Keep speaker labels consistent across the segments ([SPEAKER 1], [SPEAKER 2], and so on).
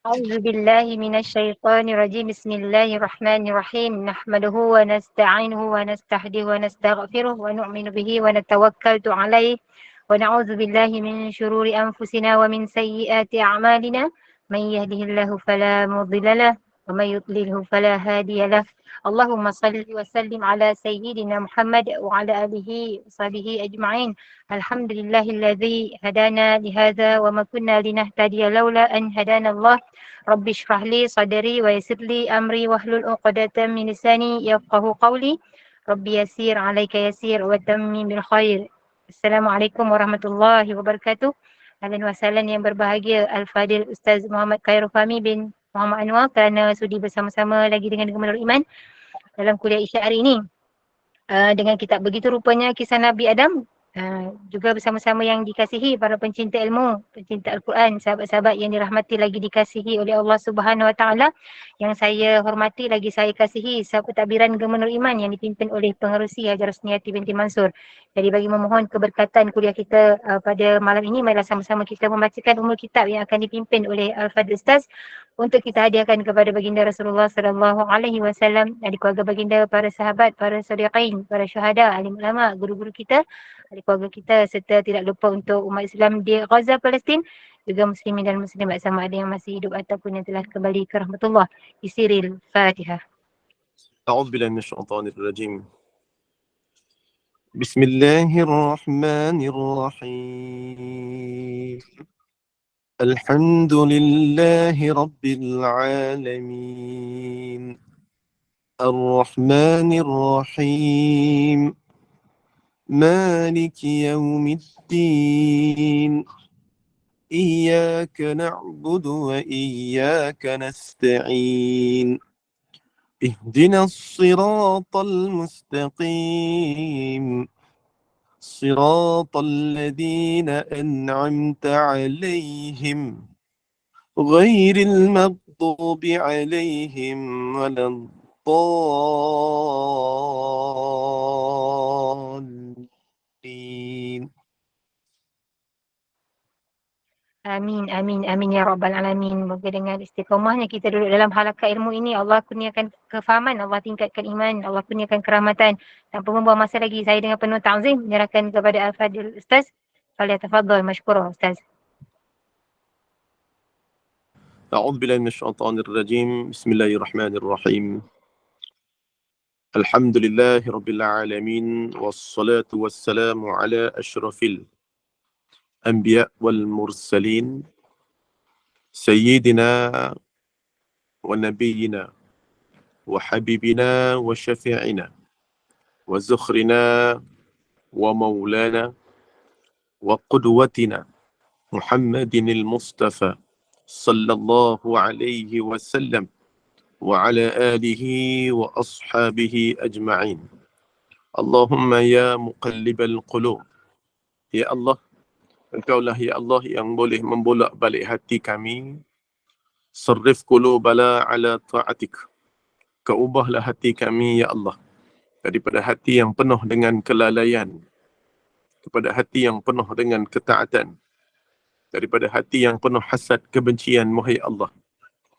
[SPEAKER 1] أعوذ بالله من الشيطان الرجيم. بسم الله الرحمن الرحيم. نحمده ونستعينه ونستهديه ونستغفره ونؤمن به ونتوكل عليه ونعوذ بالله من شرور أنفسنا ومن سيئات أعمالنا. من يهده الله فلا مضل له ومن يضلله فلا هادي له. اللهم صل وسلم على سيدنا محمد وعلى آله وصحبه أجمعين. الحمد لله الذي هدانا لهذا وما كنا لنهتدي لولا أن هدانا الله. رب اشرح لي صدري ويسر لي أمري واحلل عقدة من لساني يفقه قولي. رب يسير عليك يسير وتمم بالخير. Assalamualaikum warahmatullahi wabarakatuh. Ahlan wa sahlan yang berbahagia Al-Fadil Ustaz Muhammad Khairul Fahmi bin Muhammad Anwar kerana sudi bersama-sama lagi dengan Gemelur Iman dalam kuliah Isyak hari ini. Dengan kitab Begitu Rupanya Kisah Nabi Adam, juga bersama-sama yang dikasihi para pencinta ilmu, pencinta Al-Quran, sahabat-sahabat yang dirahmati lagi dikasihi oleh Allah Subhanahu Wa Taala, yang saya hormati lagi saya kasihi sahabat takbiran Gemenur Iman yang dipimpin oleh Pengerusi Hajar Rosniati binti Mansur. Jadi bagi memohon keberkatan kuliah kita pada malam ini, marilah sama-sama kita membacakan umul kitab yang akan dipimpin oleh Al-Fadil Ustaz untuk kita hadiahkan kepada baginda Rasulullah sallallahu alaihi wasallam, adik keluarga baginda, para sahabat, para shadiqin, para syuhada, alim ulama, guru-guru kita, ahli keluarga kita, serta tidak lupa untuk umat Islam di Gaza, Palestin, juga muslimin dan muslimat sama ada yang masih hidup ataupun yang telah kembali ke rahmatullah. Isiril Fatihah.
[SPEAKER 2] أعوذ بالله من الشيطان الرجيم. بسم الله الرحمن الرحيم. الحمد لله رب العالمين. الرحمن الرحيم. مالك يوم الدين. إياك نعبد وإياك نستعين. اهدنا الصراط المستقيم. صراط الذين أنعمت عليهم غير المغضوب عليهم ولا الضالين.
[SPEAKER 1] Amin, amin, amin ya Rabbal Alamin. Moga dengan istiqamahnya kita duduk dalam halaqah ilmu ini, Allah kurniakan kefahaman, Allah tingkatkan iman, Allah kurniakan kerahmatan. Tanpa membuang masa lagi, saya dengan penuh ta'zim menyerahkan kepada Al-Fadil Ustaz. Falyatafaddal mashkurah Ustaz.
[SPEAKER 2] أعوذ بالله من الشيطان الرجيم. بسم الله الرحمن الرحيم. الحمد لله رب العالمين والصلاة والسلام على أشرف الأنبياء والمرسلين سيدنا ونبينا وحبيبنا وشفيعنا وزخرنا ومولانا وقدوتنا محمد المصطفى صلى الله عليه وسلم وعلى آله وأصحابه أجمعين. اللهم يا مقلب القلوب، يا الله, Engkaulah ya Allah yang boleh membolak balik hati kami. Sarrif qulubana ala ta'atik. Kau ubahlah hati kami ya Allah, daripada hati yang penuh dengan kelalaian kepada hati yang penuh dengan ketaatan, daripada hati yang penuh hasad kebencian, wahai Allah,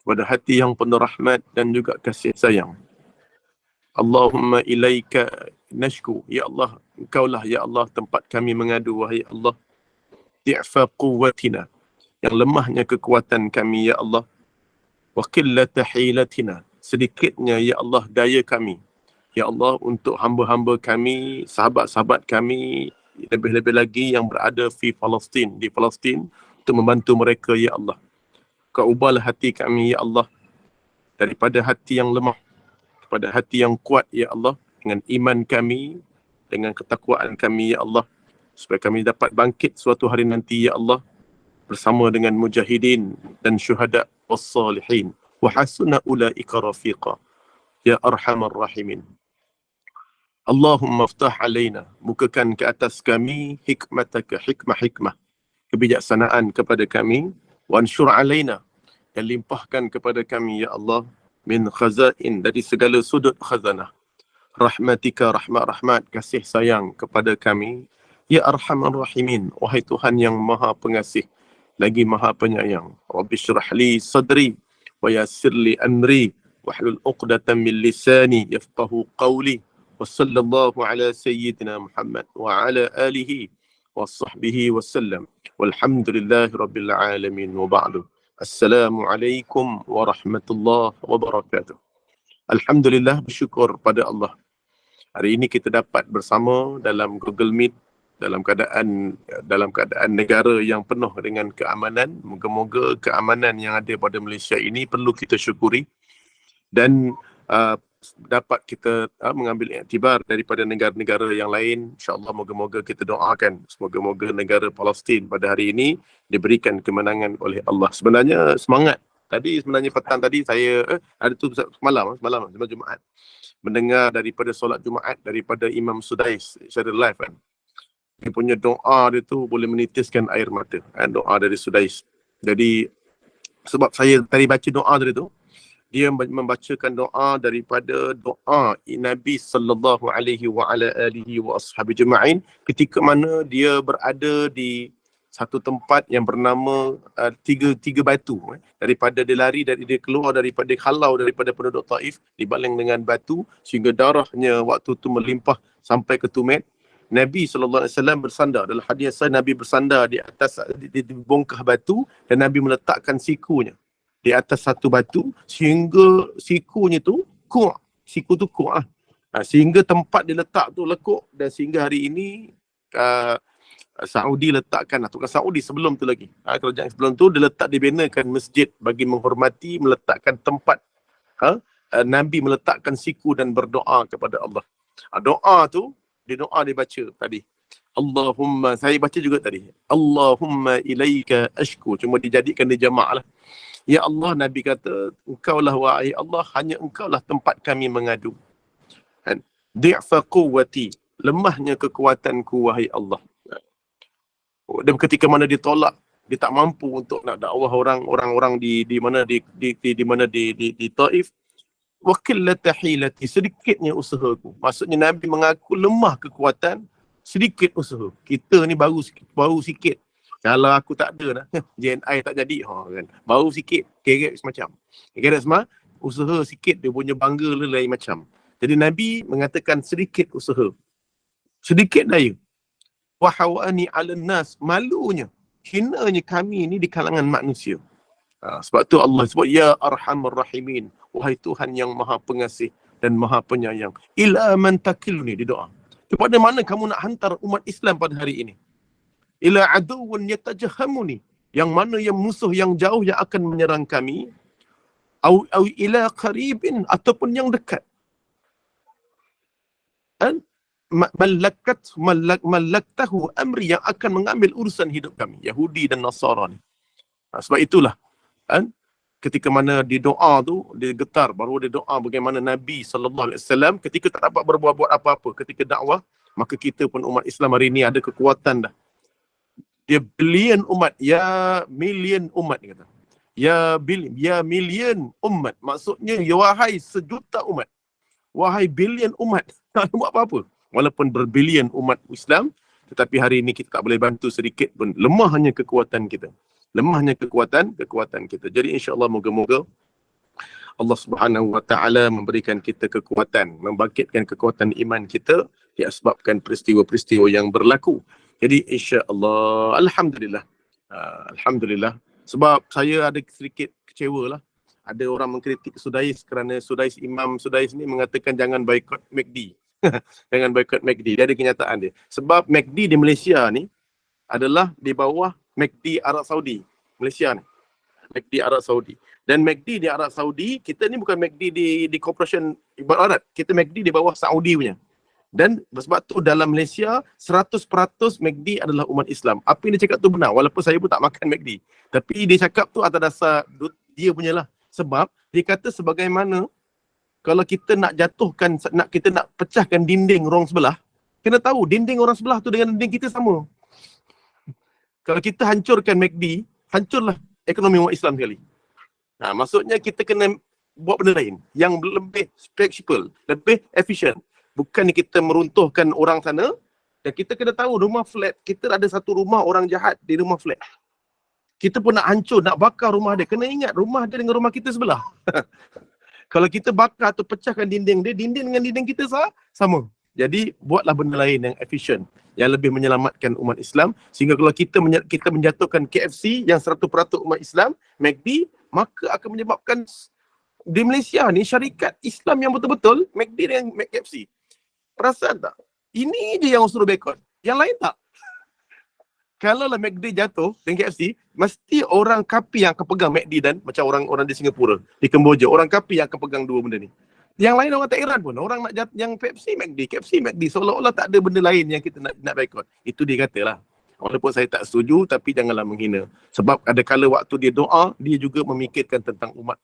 [SPEAKER 2] pada hati yang penuh rahmat dan juga kasih sayang. Allahumma ilaika nashku, ya Allah, Engkaulah ya Allah tempat kami mengadu, wahai Allah. Di'fa quwwatina, yang lemahnya kekuatan kami ya Allah. Wa qillata hilatina, sedikitnya ya Allah daya kami ya Allah untuk hamba-hamba kami, sahabat-sahabat kami, lebih-lebih lagi yang berada di Palestin untuk membantu mereka ya Allah. Kau ubahlah hati kami ya Allah, daripada hati yang lemah kepada hati yang kuat ya Allah, dengan iman kami, dengan ketakwaan kami ya Allah, supaya kami dapat bangkit suatu hari nanti ya Allah bersama dengan mujahidin dan syuhada was-salihin wa hasuna ulaika rafiqa ya arhamar rahimin. Allahumma iftah alaina, bukakan ke atas kami hikmataka, hikmah kebijaksanaan kepada kami, wa ansyur alaina, dan limpahkan kepada kami ya Allah min khazain, dari segala sudut khazanah rahmatika, rahmat kasih sayang kepada kami ya arhamar rahimin, wahai Tuhan yang maha pengasih, lagi Maha Penyayang. Rabbi syrah li sadri wa yassir li amri wahlul 'uqdatam min lisani yafqahu qawli. Wa sallallahu ala sayyidina Muhammad wa ala alihi wa sahbihi wa sallam. Walhamdulillahi rabbil alamin wa ba'du. Assalamualaikum warahmatullahi wabarakatuh. Alhamdulillah, bersyukur pada Allah. Hari ini kita dapat bersama dalam Google Meet dalam keadaan negara yang penuh dengan keamanan. Moga-moga keamanan yang ada pada Malaysia ini perlu kita syukuri dan dapat kita mengambil iktibar daripada negara-negara yang lain. InsyaAllah moga-moga kita doakan semoga-moga negara Palestin pada hari ini diberikan kemenangan oleh Allah. Sebenarnya semangat sebenarnya petang tadi saya ada tu semalam Jumaat mendengar daripada solat Jumaat daripada Imam Sudais secara live kan. Dia punya doa dia tu boleh menitiskan air mata kan, doa dari Sudais. Jadi sebab saya tadi baca doa tadi tu, dia membacakan doa daripada doa Nabi sallallahu alaihi wa ala alihi wa ashabi jema'in ketika mana dia berada di satu tempat yang bernama tiga batu. Daripada dia lari, dia keluar daripada halau daripada penduduk Taif, dibaling dengan batu sehingga darahnya waktu tu melimpah sampai ke tumit. Nabi SAW bersandar, dalam hadis Nabi bersandar di atas di bongkah batu dan Nabi meletakkan sikunya di atas satu batu sehingga sikunya tu kuat. Siku tu kuat sehingga tempat dia letak tu lekuk, dan sehingga hari ini Saudi letakkan, bukan Saudi, sebelum tu lagi, kerajaan sebelum tu dia dibinakan masjid bagi menghormati, meletakkan tempat Nabi meletakkan siku dan berdoa kepada Allah. Doa tu, doa dibaca tadi. Allahumma, saya baca juga tadi. Allahumma ilaika ashku, cuma dijadikan di jama' lah. Ya Allah, Nabi kata, engkaulah wahai Allah, hanya engkaulah tempat kami mengadu. Di'fa quwwati, lemahnya kekuatanku wahai Allah. Dan ketika mana ditolak, dia tak mampu untuk nak dakwah orang-orang di Taif. Wa qillata hilati, sedikitnya usahaku. Maksudnya Nabi mengaku lemah kekuatan, sedikit usaha. Kita ni baru sikit. Kalau aku tak ada dah, JNI tak jadi, kan. Baru sikit, kerek semacam. Kerek semua, usaha sikit, dia punya bangga lain macam. Jadi Nabi mengatakan sedikit usaha. Sedikit daya. Wahawani 'alan nas, malunya, hinanya kami ni di kalangan manusia. Sebab tu Allah sebut ya arhamar rahimin, wahai Tuhan yang Maha Pengasih dan Maha Penyayang. Ila man takilni, di doa. Kepada mana kamu nak hantar umat Islam pada hari ini? Ila aduwwun yatajahamuni, yang mana yang musuh yang jauh yang akan menyerang kami, au ila qaribin, ataupun yang dekat. Malaktahu amri, yang akan mengambil urusan hidup kami, Yahudi dan Nasara ni. Sebab itulah ketika mana di doa tu dia getar, baru dia doa bagaimana Nabi SAW ketika tak dapat berbuat apa-apa ketika dakwah, maka kita pun umat Islam hari ni ada kekuatan dah. Dia billion umat, ya million umat, dia kata. Ya million umat, maksudnya ya wahai sejuta umat, wahai billion umat, tak buat apa-apa. Walaupun berbilion umat Islam, tetapi hari ini kita tak boleh bantu sedikit pun. Lemahnya kekuatan kita. Lemahnya kekuatan kita. Jadi insya-Allah moga-moga Allah Subhanahu wa taala memberikan kita kekuatan, membangkitkan kekuatan iman kita disebabkan peristiwa-peristiwa yang berlaku. Jadi insya-Allah, alhamdulillah. Alhamdulillah. Sebab saya ada sedikit kecewa lah. Ada orang mengkritik Sudais kerana Imam Sudais ni mengatakan jangan boikot MACD. Jangan boikot MACD. Dia ada kenyataan dia. Sebab MACD di Malaysia ni adalah di bawah MACD Arab Saudi. Malaysia ni. MACD Arab Saudi. Dan MACD di Arab Saudi, kita ni bukan MACD di Corporation Ibarat. Kita MACD di bawah Saudi punya. Dan sebab tu dalam Malaysia 100% MACD adalah umat Islam. Apa yang dia cakap tu benar, walaupun saya pun tak makan MACD. Tapi dia cakap tu atas dasar dia punya lah. Sebab dia kata sebagaimana kalau kita nak jatuhkan, kita nak pecahkan dinding orang sebelah, kena tahu dinding orang sebelah tu dengan dinding kita sama. Kalau kita hancurkan MACD, hancurlah ekonomi umat Islam sekali. Maksudnya kita kena buat benda lain yang lebih fleksibel, lebih efisien. Bukan kita meruntuhkan orang sana, dan kita kena tahu rumah flat, kita ada satu rumah orang jahat di rumah flat. kita pun nak hancur, nak bakar rumah dia. Kena ingat rumah dia dengan rumah kita sebelah. Kalau kita bakar atau pecahkan dinding dia, dinding dengan dinding kita sama. Jadi buatlah benda lain yang efisien, yang lebih menyelamatkan umat Islam. Sehingga kalau kita menjatuhkan KFC yang 100% umat Islam, McD, maka akan menyebabkan di Malaysia ni syarikat Islam yang betul-betul, McD dengan KFC. Perasan tak? Ini je yang suruh boycott. Yang lain tak. Kalau lah McD jatuh dengan KFC, mesti orang kapi yang akan pegang McD dan macam orang di Singapura, di Kemboja, orang kapi yang akan pegang dua benda ni. Yang lain orang tak heran pun. Orang nak yang Pepsi McD, KFC McD, seolah-olah tak ada benda lain yang kita nak boycott. Itu dia katalah. Walaupun saya tak setuju, tapi janganlah menghina. Sebab ada kala waktu dia doa, dia juga memikirkan tentang umat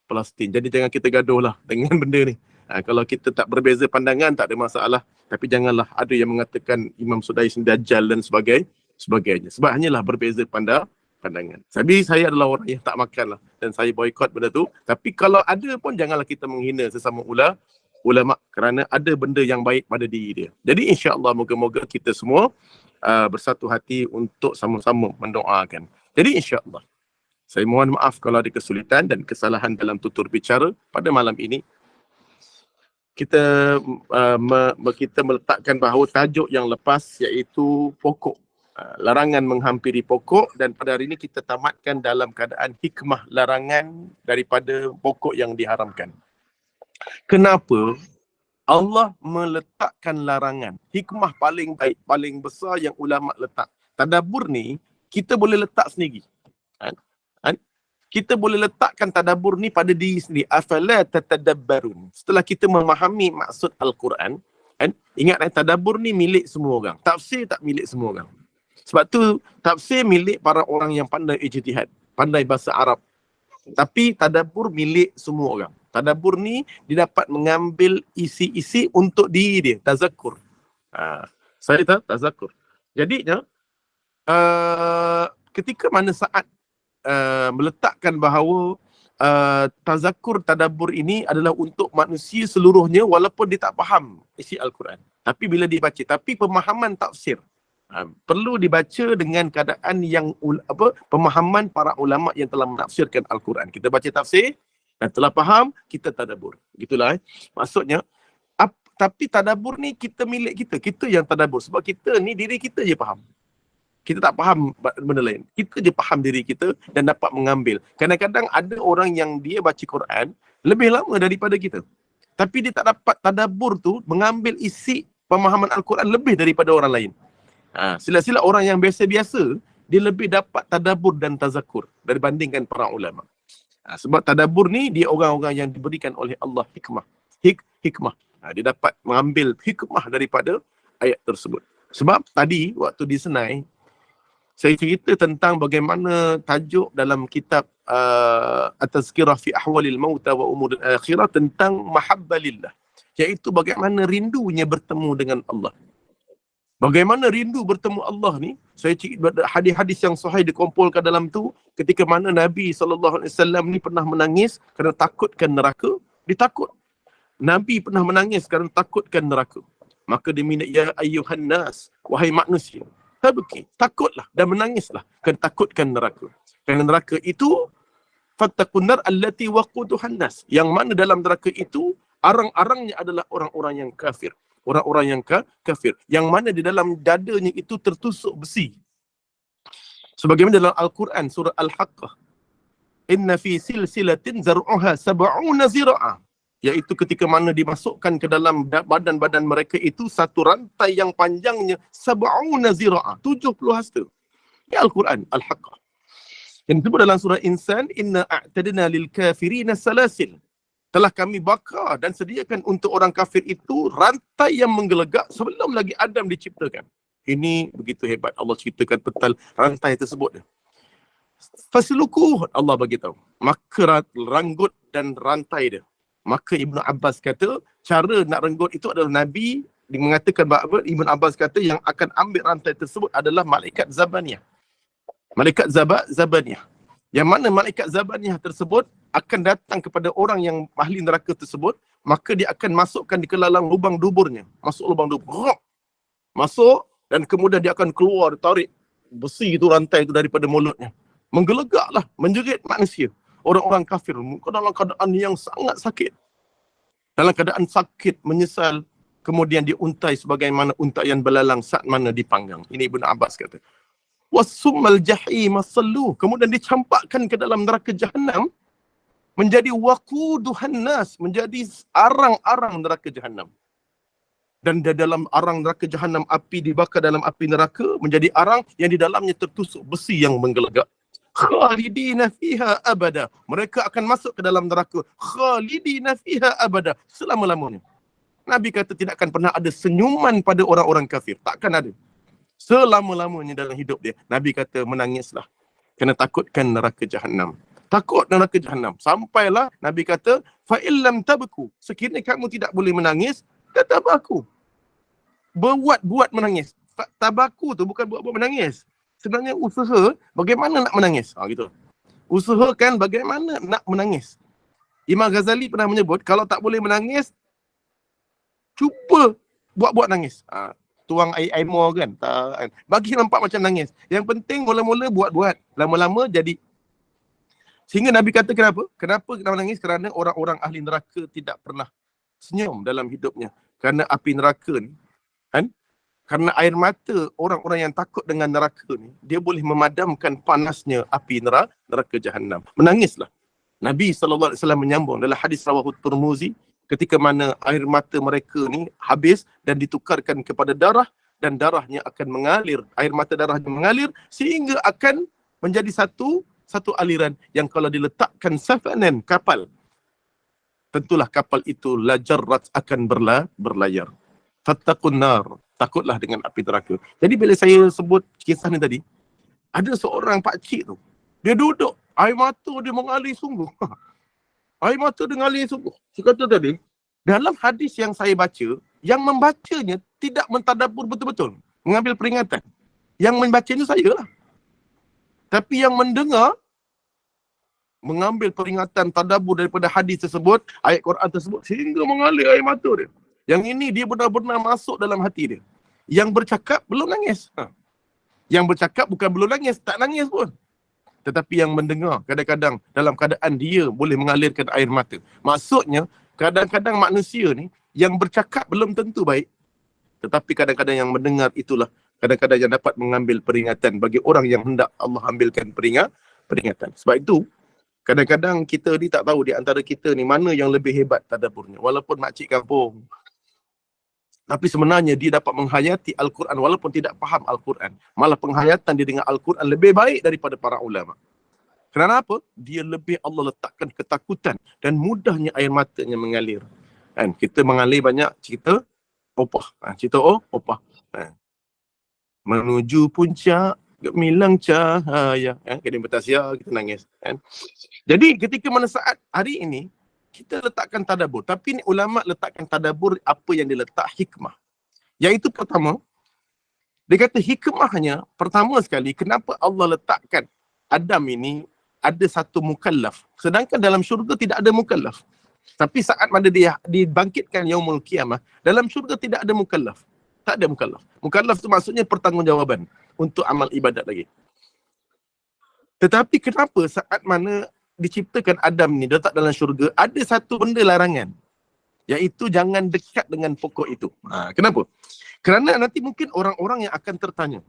[SPEAKER 2] Palestin. Jadi jangan kita gaduh lah dengan benda ni. Kalau kita tak berbeza pandangan, tak ada masalah. Tapi janganlah ada yang mengatakan Imam Sudais ni dajjal dan sebagainya. Sebab hanyalah berbeza pandangan. Tapi saya adalah orang yang tak makan lah. Dan saya boycott benda tu. Tapi kalau ada pun janganlah kita menghina sesama ulama kerana ada benda yang baik pada diri dia. Jadi insya-Allah moga-moga kita semua bersatu hati untuk sama-sama mendoakan. Jadi insya-Allah saya mohon maaf kalau ada kesulitan dan kesalahan dalam tutur bicara pada malam ini. Kita meletakkan bahawa tajuk yang lepas iaitu pokok. Larangan menghampiri pokok, dan pada hari ini kita tamatkan dalam keadaan hikmah larangan daripada pokok yang diharamkan. Kenapa Allah meletakkan larangan? Hikmah paling baik, paling besar yang ulama letak. Tadabbur ni kita boleh letak sendiri. Kita boleh letakkan tadabbur ni pada diri sendiri. Afala tatadabbarun. Setelah kita memahami maksud Al-Quran, ingat tadabbur ni milik semua orang. Tafsir tak milik semua orang. Sebab tu tafsir milik para orang yang pandai ijtihad, pandai bahasa Arab. Tapi tadabbur milik semua orang. Tadabbur ni dia dapat mengambil isi-isi untuk diri dia, tazakkur. Saya tahu tazakkur. Jadinya ketika mana saat meletakkan bahawa tazakkur tadabbur ini adalah untuk manusia seluruhnya walaupun dia tak faham isi Al-Quran. Tapi bila dibaca, tapi pemahaman tafsir perlu dibaca dengan keadaan yang pemahaman para ulama yang telah menafsirkan Al-Quran. Kita baca tafsir dan telah faham, kita tadabbur. Gitulah maksudnya. Tapi tadabbur ni kita milik kita yang tadabbur. Sebab kita ni diri kita je faham. Kita tak faham benda lain. Kita je faham diri kita dan dapat mengambil. Kadang-kadang ada orang yang dia baca Quran lebih lama daripada kita. Tapi dia tak dapat tadabbur tu, mengambil isi pemahaman Al-Quran lebih daripada orang lain. Sila-sila orang yang biasa-biasa, dia lebih dapat tadabbur dan tazakkur berbandingkan para ulama. Sebab tadabbur ni dia orang-orang yang diberikan oleh Allah hikmah. Hikmah. Dia dapat mengambil hikmah daripada ayat tersebut. Sebab tadi waktu di Senai, saya cerita tentang bagaimana tajuk dalam kitab At-Tazkirah fi Ahwalil Mauta wa Umuril Akhirah tentang mahabbalillah. Iaitu bagaimana rindunya bertemu dengan Allah. Bagaimana rindu bertemu Allah ni, saya cerita hadis-hadis yang sahih dikumpulkan dalam tu, ketika mana Nabi SAW ni pernah menangis kerana takutkan neraka, dia takut. Nabi pernah menangis kerana takutkan neraka. Maka dia minta, ya ayyuhan nas, wahai manusia, tabki, takutlah dan menangislah kerana takutkan neraka. Kerana neraka itu, fattaqun nar allati waquduhan nas, yang mana dalam neraka itu, arang-arangnya adalah orang-orang yang kafir. Orang-orang yang kafir, yang mana di dalam dadanya itu tertusuk besi. Sebagaimana dalam Al-Quran surah Al-Haqqah, inna fi silsilatin zar'uha sab'una zira'a, iaitu ketika mana dimasukkan ke dalam badan-badan mereka itu satu rantai yang panjangnya sab'una zira'a, 70 hasta. Ini Al-Quran Al-Haqqah. Yang disebut dalam surah Insan, inna a'tadna lil kafirina salasil, telah kami bakar dan sediakan untuk orang kafir itu rantai yang menggelegak sebelum lagi Adam diciptakan. Ini begitu hebat. Allah ceritakan tentang rantai tersebut. Faslukuh, Allah bagi tahu. Maka ranggut dan rantai dia. Maka Ibnu Abbas kata, cara nak renggut itu adalah Nabi mengatakan bahawa Ibnu Abbas kata yang akan ambil rantai tersebut adalah malaikat Zabaniyah. Malaikat Zabaniyah. Yang mana malaikat Zabaniyah tersebut akan datang kepada orang yang ahli neraka tersebut, maka dia akan masukkan di ke dalam lubang duburnya. Masuk lubang dubur. Masuk dan kemudian dia akan keluar, tarik besi itu, rantai itu daripada mulutnya. Menggelegaklah, menjerit manusia. Orang-orang kafir dalam keadaan yang sangat sakit. Dalam keadaan sakit, menyesal, kemudian diuntai sebagaimana untaian belalang saat mana dipanggang. Ini Ibn Abbas kata. Wasummal jahim sallu. Kemudian dicampakkan ke dalam neraka jahanam, menjadi waquduhan nas, menjadi arang-arang neraka jahanam. Dan di dalam arang neraka jahanam, api dibakar dalam api neraka menjadi arang yang di dalamnya tertusuk besi yang menggelegak. Khalidina fiha abada. Mereka akan masuk ke dalam neraka. Khalidina fiha abada. Selama-lamanya. Nabi kata tidak akan pernah ada senyuman pada orang-orang kafir. Takkan ada. Selama-lamanya dalam hidup dia. Nabi kata menangislah. Kena takutkan neraka jahanam. Takut neraka jahanam. Sampailah Nabi kata, fa'illam tabku. Sekiranya kamu tidak boleh menangis, tatabaku. Buat menangis. Tabaku tu bukan buat menangis. Sebenarnya usaha bagaimana nak menangis. Gitu. Usahakan bagaimana nak menangis. Imam Ghazali pernah menyebut, kalau tak boleh menangis, cuba buat nangis. Tuang air more kan. Bagi nampak macam nangis. Yang penting mula-mula buat. Lama-lama jadi. Sehingga Nabi kata kenapa? Kenapa kita menangis? Kerana orang-orang ahli neraka tidak pernah senyum dalam hidupnya. Kerana api neraka ni, kan? Kerana air mata orang-orang yang takut dengan neraka ni, dia boleh memadamkan panasnya api neraka jahanam. Menangislah. Nabi SAW menyambung dalam hadis rawahu Tirmizi, ketika mana air mata mereka ni habis dan ditukarkan kepada darah, dan darahnya akan mengalir, air mata darahnya mengalir sehingga akan menjadi satu aliran yang kalau diletakkan safanan kapal, tentulah kapal itu lajarrat akan berlayar. Fattaqun nar, takutlah dengan api neraka. Jadi bila saya sebut kisah ni tadi, ada seorang pakcik tu, dia duduk, air mata dia mengalir sungguh. Air mata dia mengalir sungguh. Saya kata tadi, dalam hadis yang saya baca, yang membacanya tidak mentadabbur betul-betul, mengambil peringatan. Yang membacanya saya lah. Tapi yang mendengar, mengambil peringatan tadabbur daripada hadis tersebut, ayat Quran tersebut, sehingga mengalir air mata dia. Yang ini dia benar-benar masuk dalam hati dia. Yang bercakap belum nangis. Yang bercakap bukan belum nangis, tak nangis pun. Tetapi yang mendengar, kadang-kadang dalam keadaan dia boleh mengalirkan air mata. Maksudnya, kadang-kadang manusia ni, yang bercakap belum tentu baik. Tetapi kadang-kadang yang mendengar itulah kadang-kadang yang dapat mengambil peringatan bagi orang yang hendak Allah ambilkan peringatan. Sebab itu, kadang-kadang kita ni tak tahu di antara kita ni mana yang lebih hebat tadabburnya. Walaupun makcik kampung, tapi sebenarnya dia dapat menghayati Al-Quran walaupun tidak faham Al-Quran. Malah penghayatan dia dengan Al-Quran lebih baik daripada para ulama. Kerana apa? Dia lebih Allah letakkan ketakutan dan mudahnya air matanya mengalir. Kan? Kita mengalir banyak cerita opah. Cerita opah. Menuju puncak gemilang cahaya. Kena bertasya, kita nangis. Kan? Jadi ketika mana saat hari ini, kita letakkan tadabbur. Tapi ni ulama letakkan tadabbur apa yang dia letak hikmah. Iaitu pertama, dia kata hikmahnya, pertama sekali, kenapa Allah letakkan Adam ini ada satu mukallaf. Sedangkan dalam syurga tidak ada mukallaf. Tapi saat mana dia dibangkitkan yaumul qiyamah, dalam syurga tidak ada mukallaf. Tak ada mukallaf. Mukallaf itu maksudnya pertanggungjawaban untuk amal ibadat lagi. Tetapi kenapa saat mana diciptakan Adam ni, letak dalam syurga, ada satu benda larangan, iaitu jangan dekat dengan pokok itu. Kenapa? Kerana nanti mungkin orang-orang yang akan tertanya.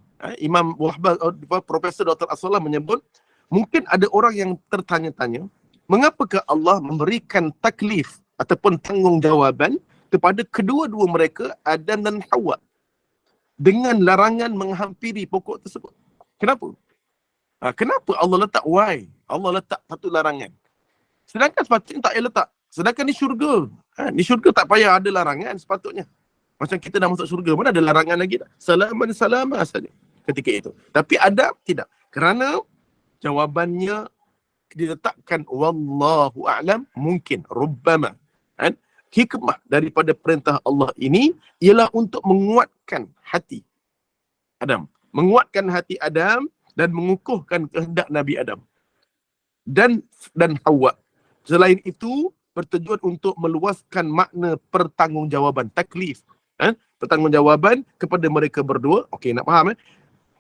[SPEAKER 2] Imam Wahbah, Profesor Dr. As-Salam menyebut, mungkin ada orang yang tertanya-tanya, mengapakah Allah memberikan taklif ataupun tanggungjawab kepada kedua-dua mereka, Adam dan Hawa, dengan larangan menghampiri pokok tersebut. Kenapa? Kenapa Allah letak why? Allah letak satu larangan. Sedangkan sepatutnya tak payah letak. Sedangkan di syurga. Di syurga tak payah ada larangan sepatutnya. Macam kita dah masuk syurga, mana ada larangan lagi tak? Salaman saja ketika itu. Tapi Adam tidak. Kerana jawabannya diletakkan wallahu a'lam, mungkin, rubbama. Hikmah daripada perintah Allah ini ialah untuk menguatkan hati Adam. Menguatkan hati Adam dan mengukuhkan kehendak Nabi Adam dan Hawa. Selain itu, bertujuan untuk meluaskan makna pertanggungjawaban, taklif. Pertanggungjawaban kepada mereka berdua. Okey, nak faham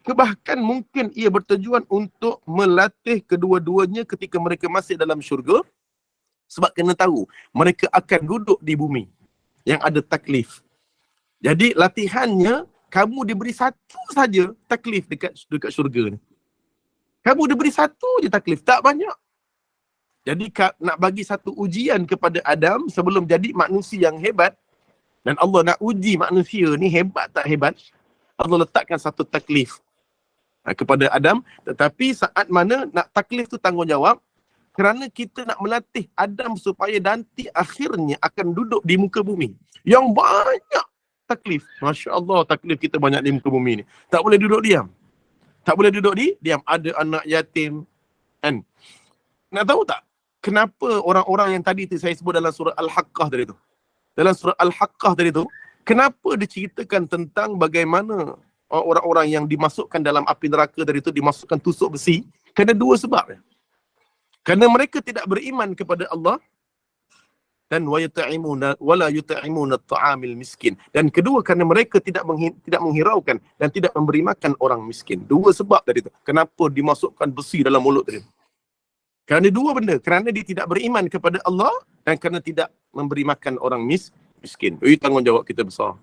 [SPEAKER 2] Bahkan mungkin ia bertujuan untuk melatih kedua-duanya ketika mereka masih dalam syurga, sebab kena tahu mereka akan duduk di bumi yang ada taklif. Jadi latihannya, kamu diberi satu saja taklif dekat syurga ni. Kamu diberi satu je taklif, tak banyak. Jadi nak bagi satu ujian kepada Adam sebelum jadi manusia yang hebat, dan Allah nak uji manusia ni hebat tak hebat, Allah letakkan satu taklif kepada Adam. Tetapi saat mana nak taklif tu tanggungjawab, kerana kita nak melatih Adam supaya nanti akhirnya akan duduk di muka bumi yang banyak taklif. Masya Allah, taklif kita banyak di muka bumi ni. Tak boleh duduk diam. Tak boleh duduk diam. Ada anak yatim. Kan? Nak tahu tak kenapa orang-orang yang tadi tu saya sebut dalam surah Al-Haqqah tadi tu? Dalam surah Al-Haqqah tadi tu, kenapa diceritakan tentang bagaimana orang-orang yang dimasukkan dalam api neraka tadi tu dimasukkan tusuk besi? Kerana dua sebab. Kerana mereka tidak beriman kepada Allah, dan wala yut'imuna at-ta'amil miskin. Dan kedua, kerana mereka tidak menghiraukan dan tidak memberi makan orang miskin. Dua sebab tadi tu. Kenapa dimasukkan besi dalam mulut tadi? Kerana dua benda. Kerana dia tidak beriman kepada Allah dan kerana tidak memberi makan orang miskin. Tanggungjawab kita besar.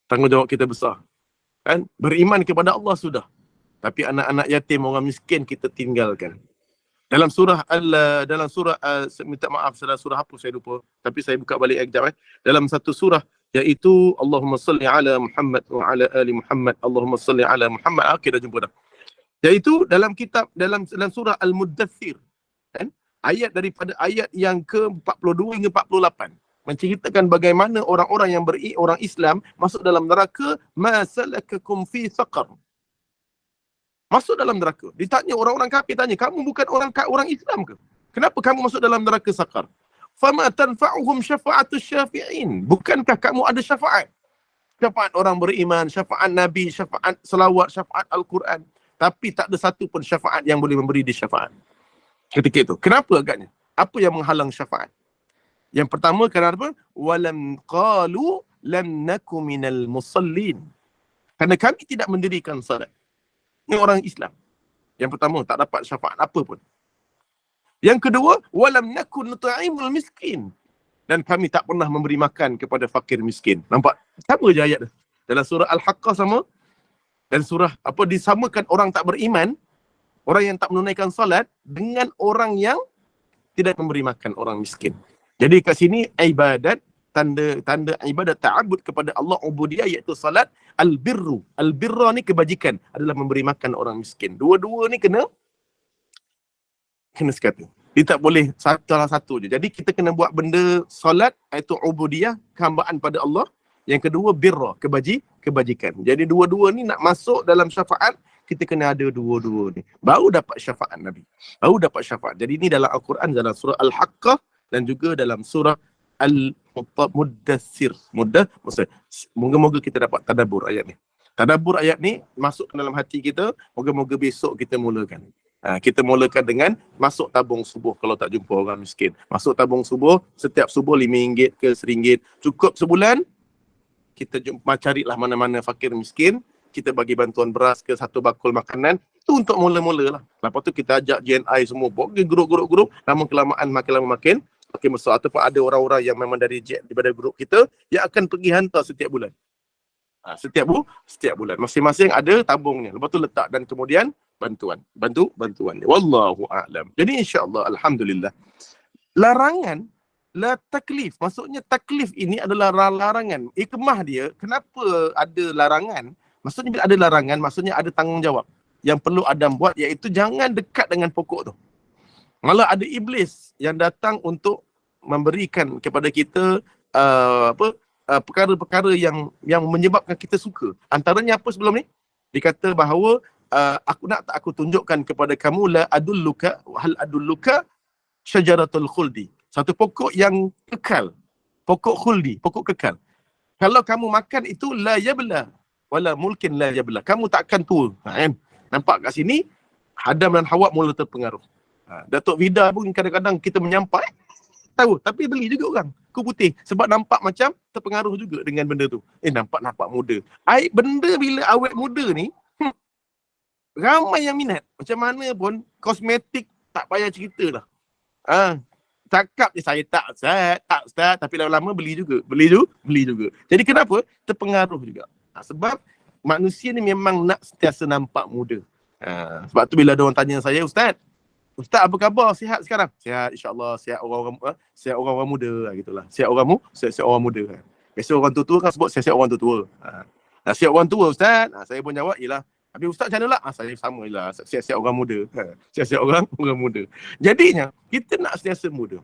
[SPEAKER 2] Tanggungjawab kita besar. Kan? Beriman kepada Allah sudah. Tapi anak-anak yatim, orang miskin kita tinggalkan. Dalam surah minta maaf, dalam surah apa saya lupa, tapi saya buka balik sekejap. Dalam satu surah, iaitu Allahumma salli ala Muhammad wa ala ali Muhammad, Allahumma salli ala Muhammad. Okey, dah jumpa dah. Iaitu dalam kitab, dalam surah Al-Muddathir, kan? Ayat daripada ayat yang ke-42 hingga 48 menceritakan bagaimana orang-orang yang orang Islam masuk dalam neraka. Ma salakakum fi saqar. Masuk dalam neraka. Ditanya orang-orang kafir, tanya, kamu bukan orang Islam ke? Kenapa kamu masuk dalam neraka saqar? Fama tanfa'uhum syafa'atus syafi'in. Bukankah kamu ada syafaat? Syafaat orang beriman, syafaat Nabi, syafaat selawat, syafaat Al-Quran. Tapi tak ada satu pun syafaat yang boleh memberi dia syafaat ketika itu. Kenapa agaknya? Apa yang menghalang syafaat? Yang pertama, kerana apa? Walam qalu lam naku minal musallin. Kerana kami tidak mendirikan salat. Ini orang Islam. Yang pertama, tak dapat syafaat apa pun. Yang kedua, walam naku nut'imul miskin. Dan kami tak pernah memberi makan kepada fakir miskin. Nampak? Sama je ayat tu. Dalam surah Al-Haqqah sama. Dan surah disamakan orang tak beriman, orang yang tak menunaikan salat dengan orang yang tidak memberi makan orang miskin. Jadi kat sini ibadat, tanda ibadat ta'abud kepada Allah, ubudiyah, iaitu salat. Al-birru. Al-birra ni kebajikan, adalah memberi makan orang miskin. Dua-dua ni kena sekata. Dia tak boleh salah satu je. Jadi kita kena buat benda salat, iaitu ubudiyah, kehambaan pada Allah. Yang kedua, birra, kebajikan. Jadi dua-dua ni nak masuk dalam syafaat, kita kena ada dua-dua ni. Baru dapat syafaat Nabi. Baru dapat syafaat. Jadi ni dalam Al-Quran, dalam surah Al-Haqqah dan juga dalam surah Al-Muddathir. Moga-moga kita dapat tadabbur ayat ni. Tadabbur ayat ni masuk dalam hati kita. Moga-moga besok kita mulakan. Kita mulakan dengan masuk tabung subuh kalau tak jumpa orang miskin. Masuk tabung subuh, setiap subuh RM5 ke RM1. Cukup sebulan, kita carilah mana-mana fakir miskin. Kita bagi bantuan beras ke satu bakul makanan. Itu untuk mula-mula lah. Lepas tu kita ajak JNI semua. Bagi grup-grup. Lama-kelamaan makin besar. Ataupun ada orang-orang yang memang daripada grup kita yang akan pergi hantar setiap bulan. Setiap bulan. Masing-masing ada tabungnya. Lepas tu letak dan kemudian bantuan. Wallahu a'lam. Jadi insya-Allah, alhamdulillah. Larangan la taklif. Maksudnya taklif ini adalah larangan. Hikmah dia, kenapa ada larangan? Maksudnya bila ada larangan, maksudnya ada tanggungjawab yang perlu Adam buat, iaitu jangan dekat dengan pokok tu. Malah ada iblis yang datang untuk memberikan kepada kita perkara-perkara yang menyebabkan kita suka. Antaranya apa sebelum ni? Dikata bahawa aku tunjukkan kepada kamu hal adulluka syajaratul khuldi. Satu pokok yang kekal. Pokok khuldi, pokok kekal. Kalau kamu makan itu la yabla wala mulkin la yabla. Kamu tak akan tua. Nampak kat sini Adam dan Hawa mula terpengaruh. Datuk Vida pun kadang-kadang kita menyampai tahu, tapi beli juga orang kuku putih sebab nampak macam terpengaruh juga dengan benda tu. Nampak muda. Benda bila awet muda ni ramai yang minat. Macam mana pun kosmetik tak payah cerita lah. Cakap je saya tak Ustaz, tapi lama-lama beli juga. Beli juga. Jadi kenapa? Terpengaruh juga. Sebab manusia ni memang nak sentiasa nampak muda. Sebab tu bila ada orang tanya saya, Ustaz apa khabar? Sihat sekarang? Sihat, insya-Allah. Sihat orang-orang muda gitulah. Sihat orang muda. Biasa orang tua-tua kan sebut sihat orang tua. Sihat orang tua Ustaz. Saya pun jawab, yelah. Habis Ustaz macam mana lah? Saya sama je lah. Sihat-sihat orang muda. Sihat-sihat orang muda. Jadinya, kita nak sentiasa muda.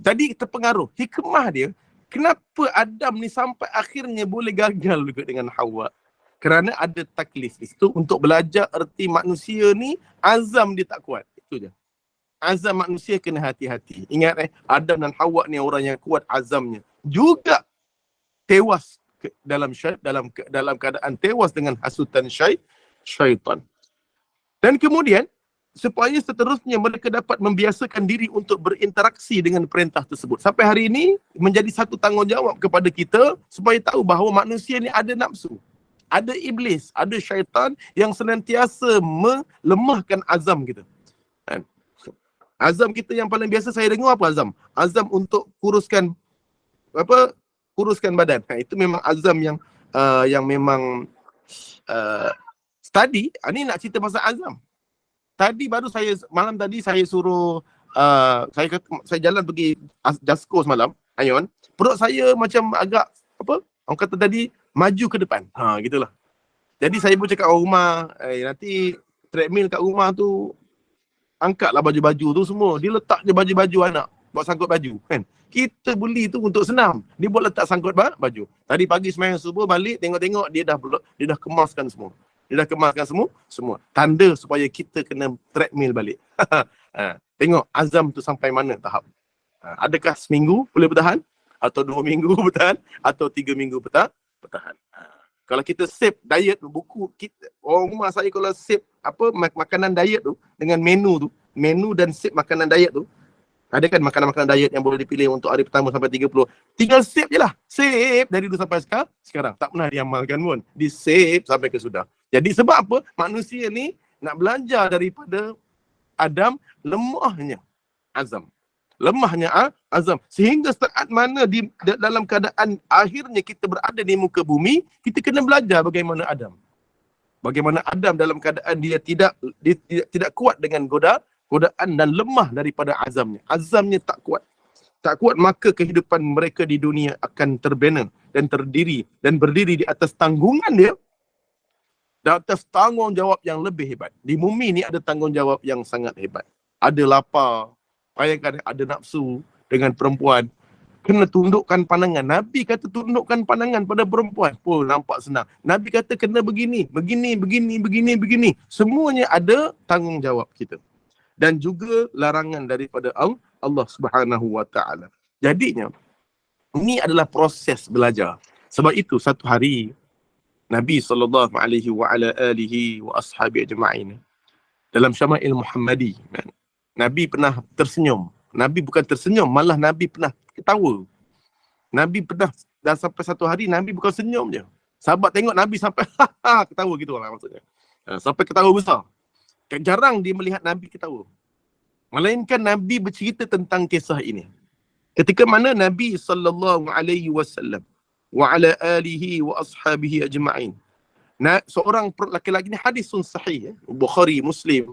[SPEAKER 2] Tadi terpengaruh. Hikmah dia, kenapa Adam ni sampai akhirnya boleh gagal juga dengan Hawa? Kerana ada taklif. Itu untuk belajar erti manusia ni, azam dia tak kuat. Itu je. Azam manusia kena hati-hati. Ingat Adam dan Hawa ni orang yang kuat azamnya. Juga tewas dalam keadaan tewas dengan hasutan syaitan. Dan kemudian supaya seterusnya mereka dapat membiasakan diri untuk berinteraksi dengan perintah tersebut. Sampai hari ini menjadi satu tanggungjawab kepada kita supaya tahu bahawa manusia ni ada nafsu, ada iblis, ada syaitan yang senantiasa melemahkan azam kita. Azam kita yang paling biasa saya dengar apa azam? Azam untuk kuruskan badan. Itu memang azam yang memang tadi ni nak cerita pasal azam. Malam tadi saya suruh saya jalan pergi Jasko semalam, Ayon. Perut saya macam agak orang kata tadi maju ke depan. Gitulah. Jadi saya pun cakap orang rumah, nanti treadmill kat rumah tu angkatlah baju-baju tu semua. Dia letak je baju-baju anak buat sangkut baju kan. Kita beli tu untuk senam. Dia buat letak sangkut baju. Tadi pagi sembahyang subuh balik tengok-tengok dia dah kemaskan semua. Semua. Tanda supaya kita kena treadmill balik. Tengok azam tu sampai mana tahap. Adakah seminggu boleh bertahan? Atau 2 minggu bertahan? Atau 3 minggu bertahan? Kalau kita save diet tu, buku kita, orang rumah saya kalau save makanan diet tu dengan menu dan save makanan diet tu, ada kan makanan-makanan diet yang boleh dipilih untuk hari pertama sampai 30. Tinggal save je lah. Save dari dulu sampai sekarang. Tak pernah diamalkan pun. Di save sampai ke sudah. Jadi sebab apa? Manusia ni nak belajar daripada Adam, lemahnya azam. Sehingga saat mana dalam keadaan akhirnya kita berada di muka bumi, kita kena belajar bagaimana Adam. Bagaimana Adam dalam keadaan dia tidak kuat dengan godaan dan lemah daripada azamnya. Azamnya tak kuat. Tak kuat, maka kehidupan mereka di dunia akan terbina dan berdiri di atas tanggungan dia, di atas tanggungjawab yang lebih hebat. Di bumi ni ada tanggungjawab yang sangat hebat. Ada lapar, bayangkan ada nafsu dengan perempuan, kena tundukkan pandangan. Nabi kata tundukkan pandangan pada perempuan. Nampak senang. Nabi kata kena begini. Semuanya ada tanggungjawab kita. Dan juga larangan daripada Allah Subhanahu wa taala. Jadinya ini adalah proses belajar. Sebab itu satu hari Nabi sallallahu alaihi wa ala alihi wa ashabi ajma'in dalam Syama'il Muhammadi, Nabi pernah tersenyum. Nabi bukan tersenyum, malah Nabi pernah ketawa. Nabi pernah, dan sampai satu hari Nabi bukan senyum je. Sahabat tengok Nabi sampai ketawa gitu lah maksudnya. Sampai ketawa besar. Jarang dia melihat Nabi ketawa. Melainkan Nabi bercerita tentang kisah ini. Ketika mana Nabi sallallahu alaihi wasallam wa ala alihi wa ashabihi ajma'in. Seorang lelaki ni hadisun sahih, Bukhari, Muslim.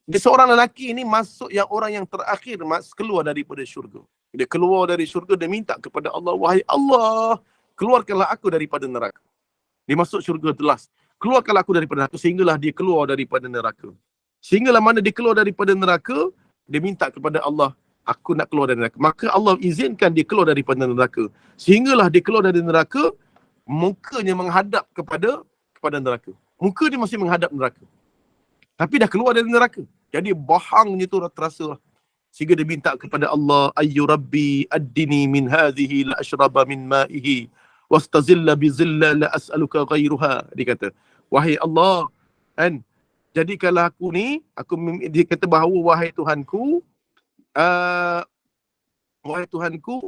[SPEAKER 2] Dia seorang lelaki ni masuk orang yang terakhir keluar daripada syurga. Dia keluar dari syurga, dia minta kepada Allah, wahai Allah, keluarkanlah aku daripada neraka. Dia masuk syurga telas. Keluarkanlah aku daripada neraka, sehinggalah dia keluar daripada neraka. Sehinggalah mana dia keluar daripada neraka, dia minta kepada Allah, aku nak keluar dari neraka. Maka Allah izinkan dia keluar daripada neraka. Sehinggalah dia keluar dari neraka, mukanya menghadap kepada neraka. Muka dia masih menghadap neraka. Tapi dah keluar dari neraka. Jadi bahangnya tu terasa. Sehingga dia minta kepada Allah, ayyu rabbi addini min hadhihi la ashraba min ma'ihi wastazilla bi zilla la as'aluka ghairuha. Dia kata, wahai Allah, kan, jadikanlah aku ni, dia kata bahawa wahai Tuhanku,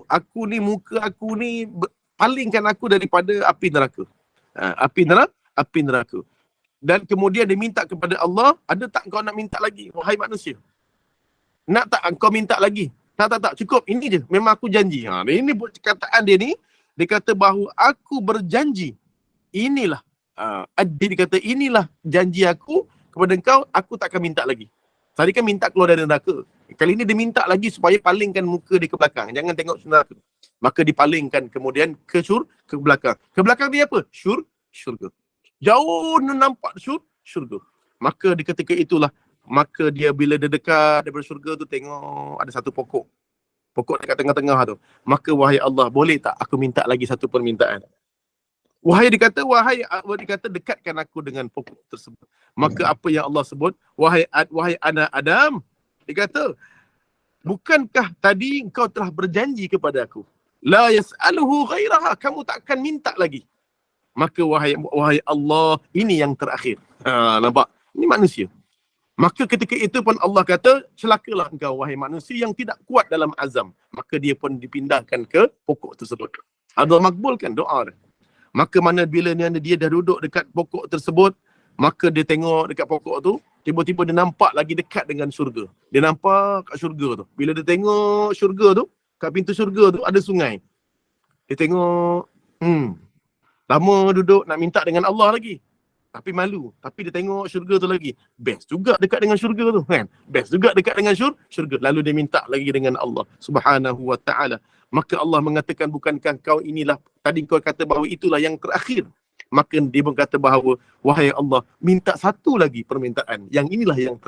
[SPEAKER 2] aku ni, muka aku ni, palingkan aku daripada api neraka. Api neraka. Dan kemudian dia minta kepada Allah, ada tak kau nak minta lagi, wahai manusia? Nak tak kau minta lagi? Tak, cukup, ini je, memang aku janji. Ini perkataan dia ni, dia kata bahawa aku berjanji, inilah, dia kata inilah janji aku kepada engkau, aku tak akan minta lagi. Tadi kan minta keluar dari neraka. Kali ini dia minta lagi supaya palingkan muka dia ke belakang. Jangan tengok neraka. Maka dipalingkan kemudian ke belakang. Ke belakang dia apa? Syurga. Jauh nampak syurga. Maka di ketika itulah, maka dia bila dia dekat daripada syurga tu, tengok ada satu pokok dekat tengah-tengah tu. Maka wahai Allah, boleh tak aku minta lagi satu permintaan? Wahai dikata dekatkan aku dengan pokok tersebut. Maka apa yang Allah sebut, wahai anak Adam, dia kata, bukankah tadi engkau telah berjanji kepada aku, la yas'aluhu ghairaha, kamu tak akan minta lagi. Maka wahai Allah, ini yang terakhir. Nampak? Ini manusia. Maka ketika itu pun Allah kata, celakalah engkau wahai manusia yang tidak kuat dalam azam. Maka dia pun dipindahkan ke pokok tersebut. Allah makbulkan doa dia. Maka mana bila dia dah duduk dekat pokok tersebut, maka dia tengok dekat pokok tu, tiba-tiba dia nampak lagi dekat dengan syurga. Dia nampak kat syurga tu. Bila dia tengok syurga tu, kat pintu syurga tu ada sungai. Dia tengok, lama duduk nak minta dengan Allah lagi. Tapi malu. Tapi dia tengok syurga tu lagi. Best juga dekat dengan syurga tu, kan? Best juga dekat dengan syurga. Lalu dia minta lagi dengan Allah Subhanahu wa ta'ala. Maka Allah mengatakan, bukankah kau inilah, tadi kau kata bahawa itulah yang terakhir. Maka dia pun kata bahawa, wahai Allah, minta satu lagi permintaan. Yang inilah yang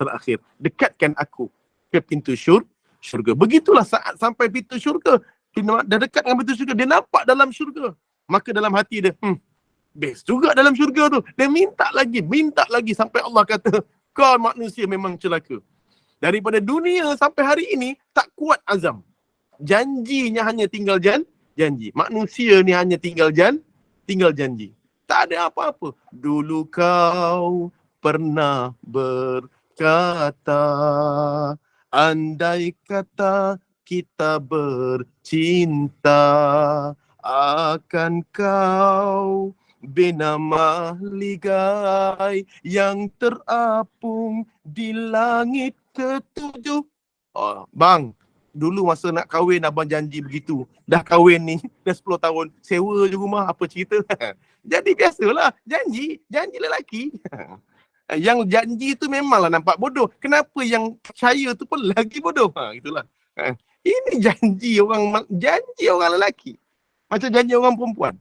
[SPEAKER 2] terakhir. Dekatkan aku ke pintu syurga. Begitulah saat sampai pintu syurga. Dia dah dekat dengan pintu syurga. Dia nampak dalam syurga. Maka dalam hati dia, best juga dalam syurga tu. Dia minta lagi sampai Allah kata, kau manusia memang celaka. Daripada dunia sampai hari ini, tak kuat azam. Janjinya hanya tinggal janji. Manusia ni hanya tinggal janji. Tak ada apa-apa. Dulu kau pernah berkata, andai kata kita bercinta, akan kau bernama ligai yang terapung di langit ketujuh. Bang, dulu masa nak kahwin abang janji begitu. Dah kahwin ni, dah 10 tahun, sewa je rumah, apa cerita? Jadi biasalah, janji lelaki. Yang janji tu memanglah nampak bodoh. Kenapa yang percaya tu pun lagi bodoh? Itulah. Ini janji orang lelaki. Macam janji orang perempuan.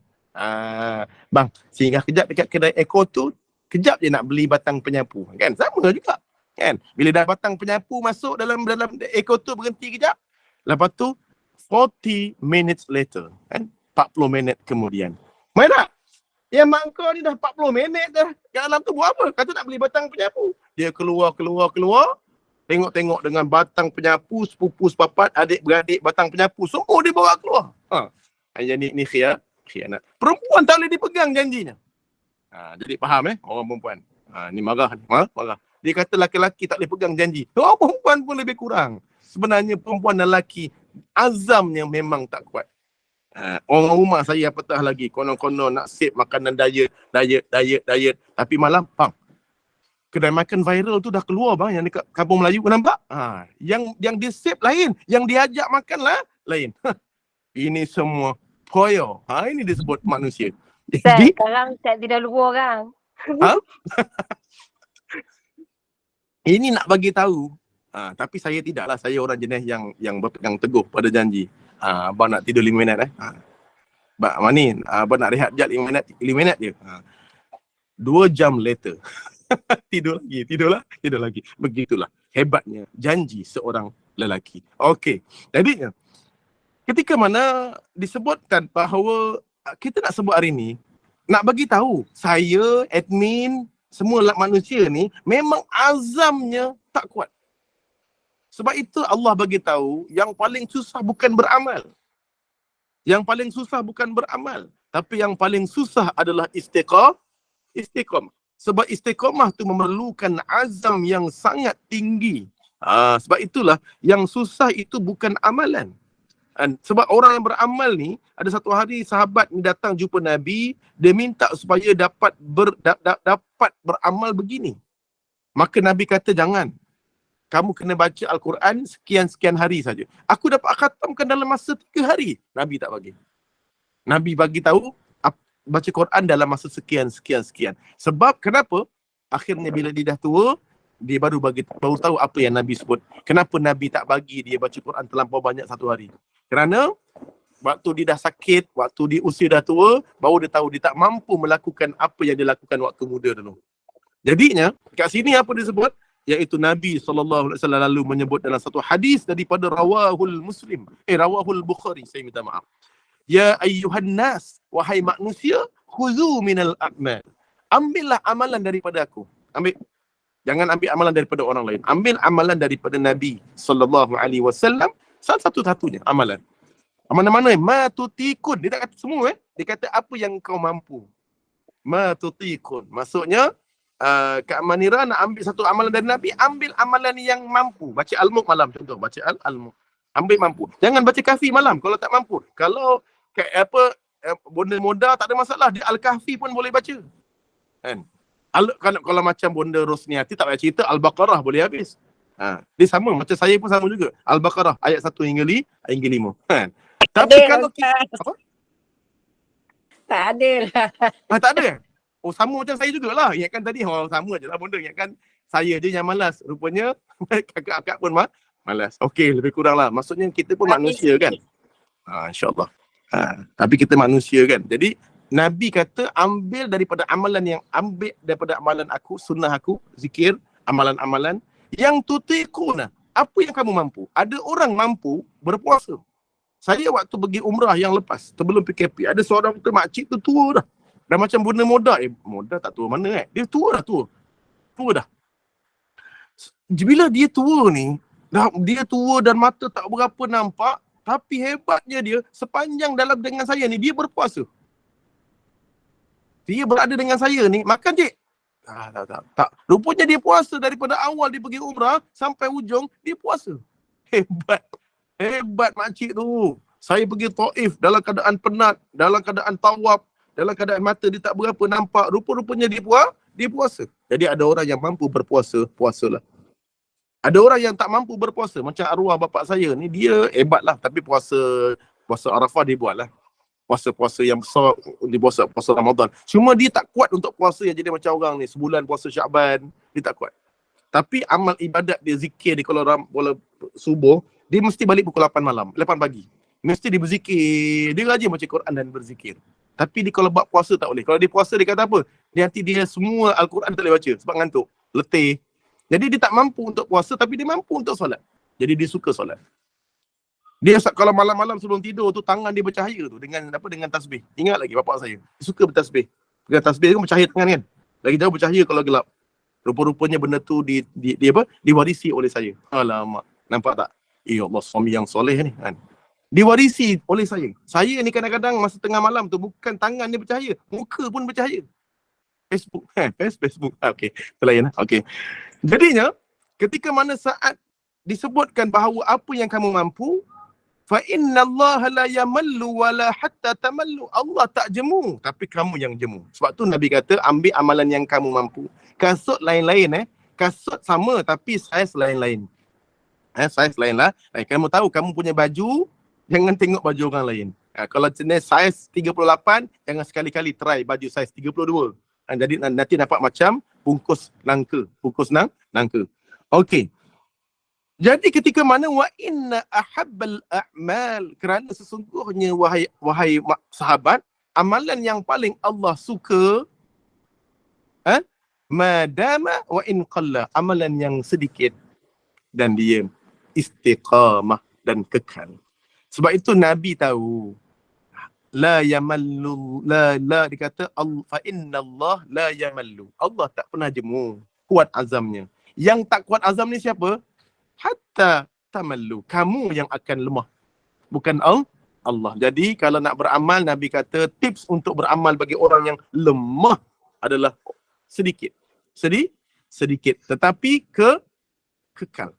[SPEAKER 2] Bang, singgah kejap dekat kedai Eko tu, kejap je nak beli batang penyapu. Kan? Sama juga. Kan? Bila dah batang penyapu masuk dalam Eko tu, berhenti kejap. Lepas tu 40 minutes later, kan? 40 minit kemudian. Mana? Yang mak kau ni dah 40 minit dah. Kat dalam tu buat apa? Kata nak beli batang penyapu. Dia keluar. Tengok-tengok dengan batang penyapu, sepupu sepapat, adik-beradik batang penyapu, semua dia bawa keluar. Jadi ni khianat. Perempuan tak boleh dipegang janjinya. Jadi faham orang perempuan. Ni marah. Dia kata laki-laki tak boleh pegang janji. Orang perempuan pun lebih kurang. Sebenarnya perempuan dan lelaki azamnya memang tak kuat. Orang rumah saya apatah lagi konon-konon nak save makanan diet. Tapi malam, bang, kedai makan viral tu dah keluar bang, yang dekat Kampung Melayu, kau nampak? Yang dia save lain, yang diajak makan lah lain. Ini semua poyo. Ini disebut manusia. Jadi
[SPEAKER 1] sekarang tak tidak luar kan?
[SPEAKER 2] Ini nak bagi tahu. Tapi saya tidaklah. Saya orang jenis yang berpegang teguh pada janji. Abang nak tidur 5 minit abang nak rehat sekejap 5 minit je. 2 jam later. Tidur lagi. Begitulah hebatnya janji seorang lelaki. Okey. Jadi ketika mana disebutkan bahawa kita nak sebut hari ni, nak bagi tahu saya, admin, semua manusia ni memang azamnya tak kuat. Sebab itu Allah bagi tahu yang paling susah bukan beramal. Tapi yang paling susah adalah istiqamah. Sebab istiqamah tu memerlukan azam yang sangat tinggi. Sebab itulah yang susah itu bukan amalan. Sebab orang yang beramal ni, ada satu hari sahabat ni datang jumpa Nabi, dia minta supaya dapat beramal begini. Maka Nabi kata, jangan. Kamu kena baca Al-Quran sekian-sekian hari saja. Aku dapat khatamkan dalam masa 3 hari. Nabi tak bagi. Nabi bagi tahu baca Quran dalam masa sekian-sekian. Sebab kenapa? Akhirnya bila dia dah tua, dia baru tahu apa yang Nabi sebut. Kenapa Nabi tak bagi dia baca Quran terlampau banyak 1 hari? Kerana waktu dia dah sakit, waktu dia usia dah tua, baru dia tahu dia tak mampu melakukan apa yang dia lakukan waktu muda dulu. Jadinya, kat sini apa dia sebut? Iaitu Nabi SAW lalu menyebut dalam satu hadis daripada rawahul Bukhari. Saya minta maaf. Ya ayyuhan nas, wahai manusia, khuzu minal a'mal. Ambillah amalan daripada aku. Jangan ambil amalan daripada orang lain. Ambil amalan daripada Nabi SAW. Satu-satunya amalan. Mana-mana ma tutikun. Dia tak kata semua Dia kata apa yang kau mampu. Ma tutikun. Maksudnya Kak Manira nak ambil satu amalan dari Nabi, ambil amalan yang mampu. Baca Al-Mulk malam contoh, baca Al-Mulk. Ambil mampu. Jangan baca Kahfi malam kalau tak mampu. Kalau bonda modal tak ada masalah, dia Al-Kahfi pun boleh baca. Kan? Kalau macam bonda Rosniati tak payah cerita, Al-Baqarah boleh habis. Dia sama, macam saya pun sama juga. Al-Baqarah ayat 1 hingga 5. Kan? Tapi kalau kita
[SPEAKER 3] tak ada lah.
[SPEAKER 2] Tak ada. Oh, sama macam saya jugalah. Ingatkan tadi sama je lah bonda. Ingatkan saya je yang malas. Rupanya kakak-kakak pun malas. Okey, lebih kurang lah. Maksudnya kita pun manusia kan. InsyaAllah. Tapi kita manusia kan. Jadi Nabi kata ambil daripada amalan aku, sunnah aku, zikir, amalan-amalan yang tutiquna. Apa yang kamu mampu? Ada orang mampu berpuasa. Saya waktu pergi umrah yang lepas, sebelum PKP, ada seorang makcik tu tua dah. Dah macam bonda moda. Moda tak tua mana Dia tua dah. Tua dah. Bila dia tua ni, dia tua dan mata tak berapa nampak, tapi hebatnya dia, sepanjang dalam dengan saya ni, dia berpuasa. Dia berada dengan saya ni, makan cik. Tak. Rupanya dia puasa daripada awal dia pergi umrah sampai ujung, dia puasa. Hebat makcik tu. Saya pergi Taif dalam keadaan penat, dalam keadaan tawaf, dalam keadaan mata dia tak berapa nampak, rupa-rupanya dia puasa. Jadi ada orang yang mampu berpuasa, puasalah. Ada orang yang tak mampu berpuasa, macam arwah bapak saya ni, dia hebat lah, tapi puasa Arafah dia buat lah. Puasa-puasa yang besar, dia puasa Ramadan. Cuma dia tak kuat untuk puasa yang jadi macam orang ni, sebulan puasa Syaban, dia tak kuat. Tapi amal ibadat dia, zikir dia, kalau subuh, dia mesti balik pukul 8 malam, 8 pagi. Mesti dia berzikir, dia rajin baca Quran dan berzikir. Tapi dia kalau buat puasa tak boleh. Kalau dia puasa dia kata apa? Nanti dia semua Al-Quran tak boleh baca sebab ngantuk, letih. Jadi dia tak mampu untuk puasa tapi dia mampu untuk solat. Jadi dia suka solat. Dia kalau malam-malam sebelum tidur tu tangan dia bercahaya tu dengan tasbih. Ingat lagi bapak saya. Dia suka bertasbih. Dengan tasbih kan bercahaya tangan kan. Lagi jauh bercahaya kalau gelap. Rupa-rupanya benda tu diwarisi oleh saya. Alamak. Nampak tak? Ya Allah, suami yang soleh ni kan. Diwarisi oleh saya. Saya ni kadang-kadang masa tengah malam tu bukan tangan dia bercahaya, muka pun bercahaya. Facebook. Okey, terlayan. Okey. Jadinya ketika mana saat disebutkan bahawa apa yang kamu mampu, fa innallaha la yamallu wala hatta tamallu. Allah tak jemu, tapi kamu yang jemu. Sebab tu Nabi kata ambil amalan yang kamu mampu. Kasut lain-lain kasut sama tapi saiz lain-lain. Saiz lain lah. Kamu tahu kamu punya baju, jangan tengok baju orang lain. Kalau jenis saiz 38, jangan sekali-kali try baju saiz 32. Jadi nanti dapat macam bungkus nangka. Okey. Jadi ketika mana wa inna ahabbal a'mal, kerana sesungguhnya wahai sahabat, amalan yang paling Allah suka madama wa in qalla, amalan yang sedikit dan dia istiqamah dan kekal. Sebab itu Nabi tahu la yamallu la dikata fa inna Allah la yamallu. Allah tak pernah jemu, kuat azamnya. Yang tak kuat azam ni siapa? Hatta tamallu, kamu yang akan lemah, bukan Allah. Jadi kalau nak beramal, Nabi kata tips untuk beramal bagi orang yang lemah adalah sedikit, tetapi kekal.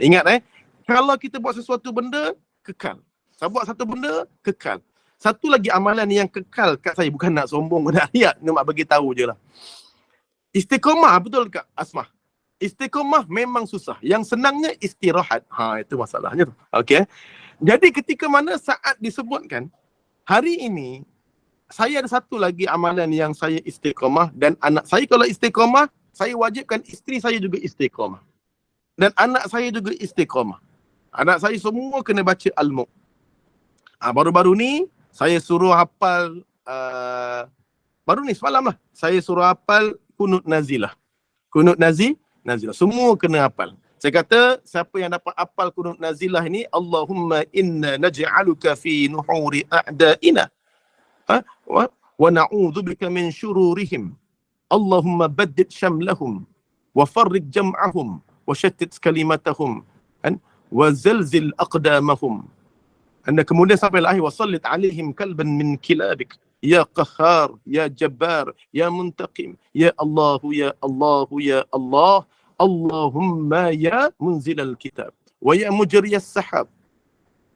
[SPEAKER 2] Ingat kalau kita buat sesuatu benda kekal. Saya buat satu benda, kekal. Satu lagi amalan yang kekal kat saya, bukan nak sombong, nak riak, nak bagi tahu je lah. Istiqamah, betul Kak Asmah? Istiqamah memang susah. Yang senangnya istirahat. Itu masalahnya tu. Okey. Jadi ketika mana saat disebutkan, hari ini, saya ada satu lagi amalan yang saya istiqamah, dan anak saya kalau istiqamah, saya wajibkan isteri saya juga istiqamah. Dan anak saya juga istiqamah. Anak saya semua kena baca Al-Mulk. Baru-baru ni, saya suruh hafal, baru ni semalam lah, saya suruh hafal Kunut Nazilah. Kunut Nazilah. Semua kena hafal. Saya kata, siapa yang dapat hafal Kunut Nazilah ni, Allahumma inna naj'aluka fi nuhuri a'da'ina. Wa na'udzubika min syururihim. Allahumma baddid syamlahum wa farrik jam'ahum wa shattit kalimatahum wa zalzil aqdamahum. Anda kemudian sampai akhir, wa sallit alaihim kalban min kilabik ya qahhar ya jabbar ya muntaqim ya Allah ya Allah ya Allah Allahumma ya munzilal kitab wa ya mujriyas sahab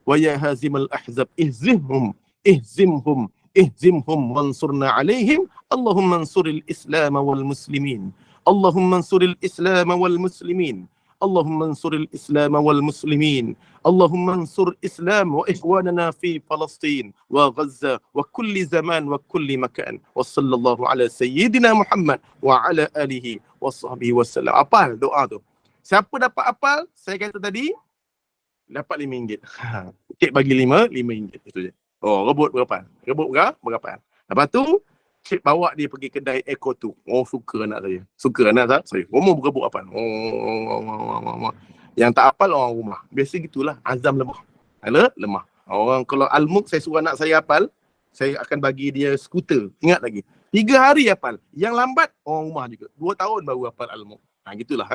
[SPEAKER 2] wa ya hazimal ahzab ihzimhum wansurna alaihim Allahumma ansuril islam wal muslimin Allahumma ansuril islam wal muslimin Allahumma ansuril islam wal muslimin Allahumma ansur islam wa ikhwanana fi Palestin wa Gaza wa kulli zaman wa kulli makan wa sallallahu ala sayyidina Muhammad wa ala alihi wa sahbihi wasallam. Apal doa tu. Siapa dapat apal, saya kata tadi, dapat RM5. Cik bagi RM5 itu je. Rebut berapa? Berapa? Lepas tu, cik bawa dia pergi kedai Eko tu. Suka anak saya. Suka anak saya. Rumah berebut apa? Yang tak hafal orang rumah. Biasa gitulah. Azam lemah. Lemah. Orang kalau Al-Mulk saya suruh anak saya hafal, saya akan bagi dia skuter. Ingat lagi. 3 hari hafal. Yang lambat, orang rumah juga. 2 tahun baru hafal Al-Mulk. Gitulah.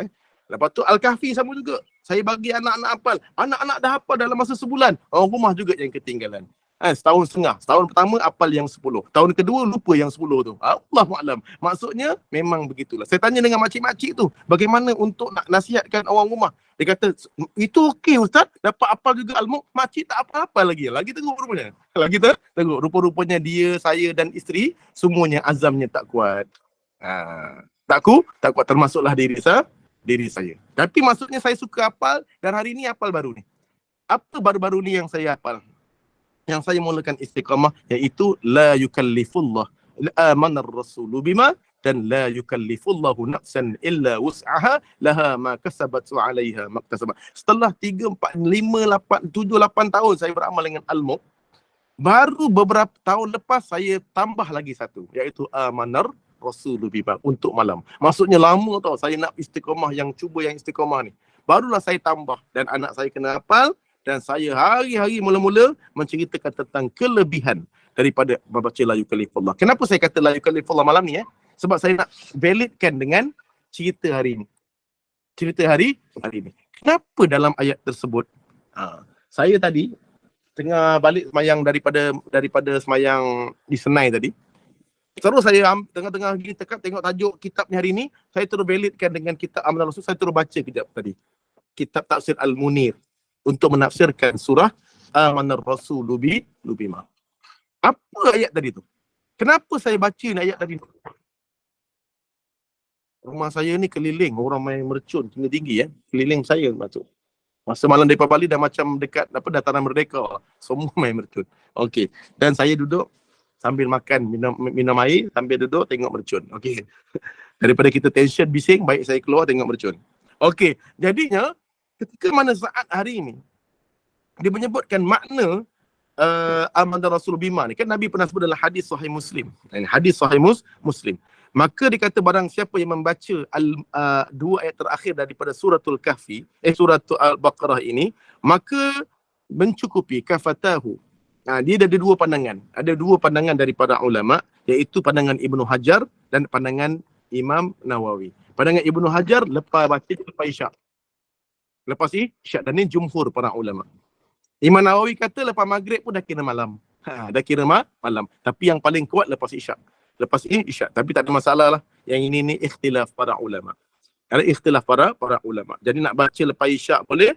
[SPEAKER 2] Lepas tu Al-Kahfi sama juga. Saya bagi anak-anak hafal. Anak-anak dah hafal dalam masa sebulan. Orang rumah juga yang ketinggalan. Setahun setengah. Setahun pertama hafal yang 10. Tahun kedua lupa yang 10 tu. Allahuakbar. Maksudnya memang begitulah. Saya tanya dengan makcik-makcik tu, bagaimana untuk nak nasihatkan orang rumah. Dia kata, itu okey Ustaz, dapat hafal juga Al-Mulk, makcik tak hafal lagi. Lagi teruk rupanya. Rupa-rupanya dia, saya dan isteri, semuanya azamnya tak kuat. Tak kuat, termasuklah diri saya. Tapi maksudnya saya suka hafal, dan hari ni hafal baru ni. Apa baru-baru ni yang saya hafal? Yang saya mulakan istiqamah, iaitu la yukallifullah amanar rasulu bima, dan la yukallifullahu nafsan illa wus'aha laha ma kasabat wa 'alaiha maktasabat. Setelah 3, 4, 5, 8, 7, 8 tahun saya beramal dengan Al-Mulk, baru beberapa tahun lepas saya tambah lagi satu, iaitu amanar rasulu bima, untuk malam. Maksudnya lama tau saya nak istiqamah, yang istiqamah ni. Barulah saya tambah, dan anak saya kena hafal. Dan saya hari-hari mula-mula menceritakan tentang kelebihan daripada membaca la yukallifullah. Kenapa saya kata la yukallifullah malam ni? Sebab saya nak validkan dengan cerita hari ini. Kenapa dalam ayat tersebut? Saya tadi tengah balik semayang daripada semayang di Senai tadi. Terus saya tengah-tengah gini tengok tajuk kitab ni hari ni, saya terus validkan dengan kitab Amalan Rasul. Saya terus baca kejap tadi. Kitab Tafsir Al-Munir, untuk menafsirkan surah Amanar Rasulu bima. Apa ayat tadi tu? Kenapa saya baca ayat tadi tu? Rumah saya ni keliling orang main mercun tinggi-tinggi keliling saya masuk. Masa malam daripada Bali dah macam dekat dataran Merdeka. Semua main mercun. Okey. Dan saya duduk sambil makan, minum air, sambil duduk tengok mercun. Okey. Daripada kita tension bising, baik saya keluar tengok mercun. Okey. Jadinya ketika mana saat hari ini dia menyebutkan makna Amanar Rasul bima ni, kan Nabi pernah sebut dalam hadis sahih Muslim. Hadis sahih Muslim. Maka dia kata barang siapa yang membaca 2 ayat terakhir daripada suratul Kahfi, suratul Al-Baqarah ini, maka mencukupi kafatahu. Dia ada 2 pandangan. Ada 2 pandangan daripada ulama, iaitu pandangan Ibnu Hajar dan pandangan Imam Nawawi. Pandangan Ibnu Hajar lepas isyak. Lepas isyak, dan ini jumhur para ulama. Imam Nawawi kata lepas maghrib pun dah kira malam. Dah kira malam. Tapi yang paling kuat lepas isyak. Tapi tak ada masalah lah. Yang ini ni ikhtilaf para ulama. Ada ikhtilaf para ulama. Jadi nak baca lepas isyak boleh,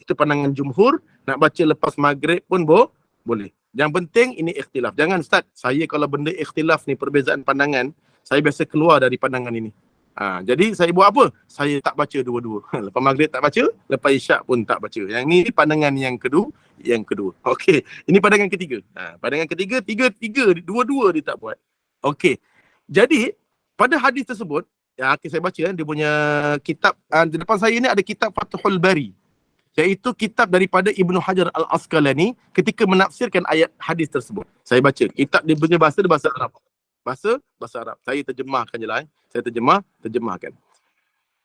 [SPEAKER 2] Itu pandangan jumhur. Nak baca lepas maghrib pun boleh. Yang penting ini ikhtilaf. Jangan Ustaz, saya kalau benda ikhtilaf ni, perbezaan pandangan, saya biasa keluar dari pandangan ini. Jadi saya buat apa? Saya tak baca dua-dua. Lepas maghrib tak baca, lepas isyak pun tak baca. Yang ni pandangan yang kedua. Okey, ini pandangan ketiga. Pandangan ketiga, dua-dua dia tak buat. Okey. Jadi pada hadis tersebut, saya baca dia punya kitab, di depan saya ni ada kitab Fathul Bari, iaitu kitab daripada Ibnu Hajar Al-Asqalani ketika menafsirkan ayat hadis tersebut. Saya baca kitab dia punya bahasa Arab. Bahasa Arab. Saya terjemahkan je lah. Saya terjemahkan.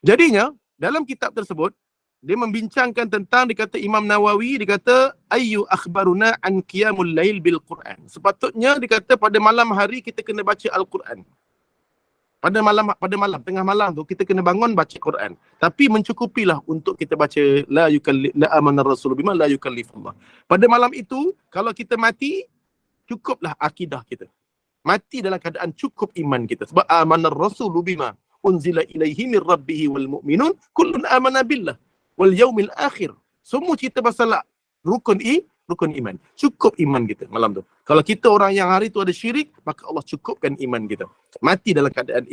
[SPEAKER 2] Jadinya dalam kitab tersebut dia membincangkan tentang, dia kata Imam Nawawi, dia kata ayyu akhbaruna an qiyamul lail bil Quran. Sepatutnya dia kata pada malam hari kita kena baca Al-Quran. Pada malam tengah malam tu kita kena bangun baca Quran. Tapi mencukupilah untuk kita baca la amana rasul bima la yukallifullah. Pada malam itu kalau kita mati, cukuplah akidah kita. Mati dalam keadaan cukup iman kita. Sebab amana rasul bima unzila ilaihi min rabbih wal mu'minun kullun amana billah wal yaumil akhir. Semua cerita pasal rukun iman. Cukup iman kita malam tu. Kalau kita orang yang hari tu ada syirik, maka Allah cukupkan iman kita. Mati dalam keadaan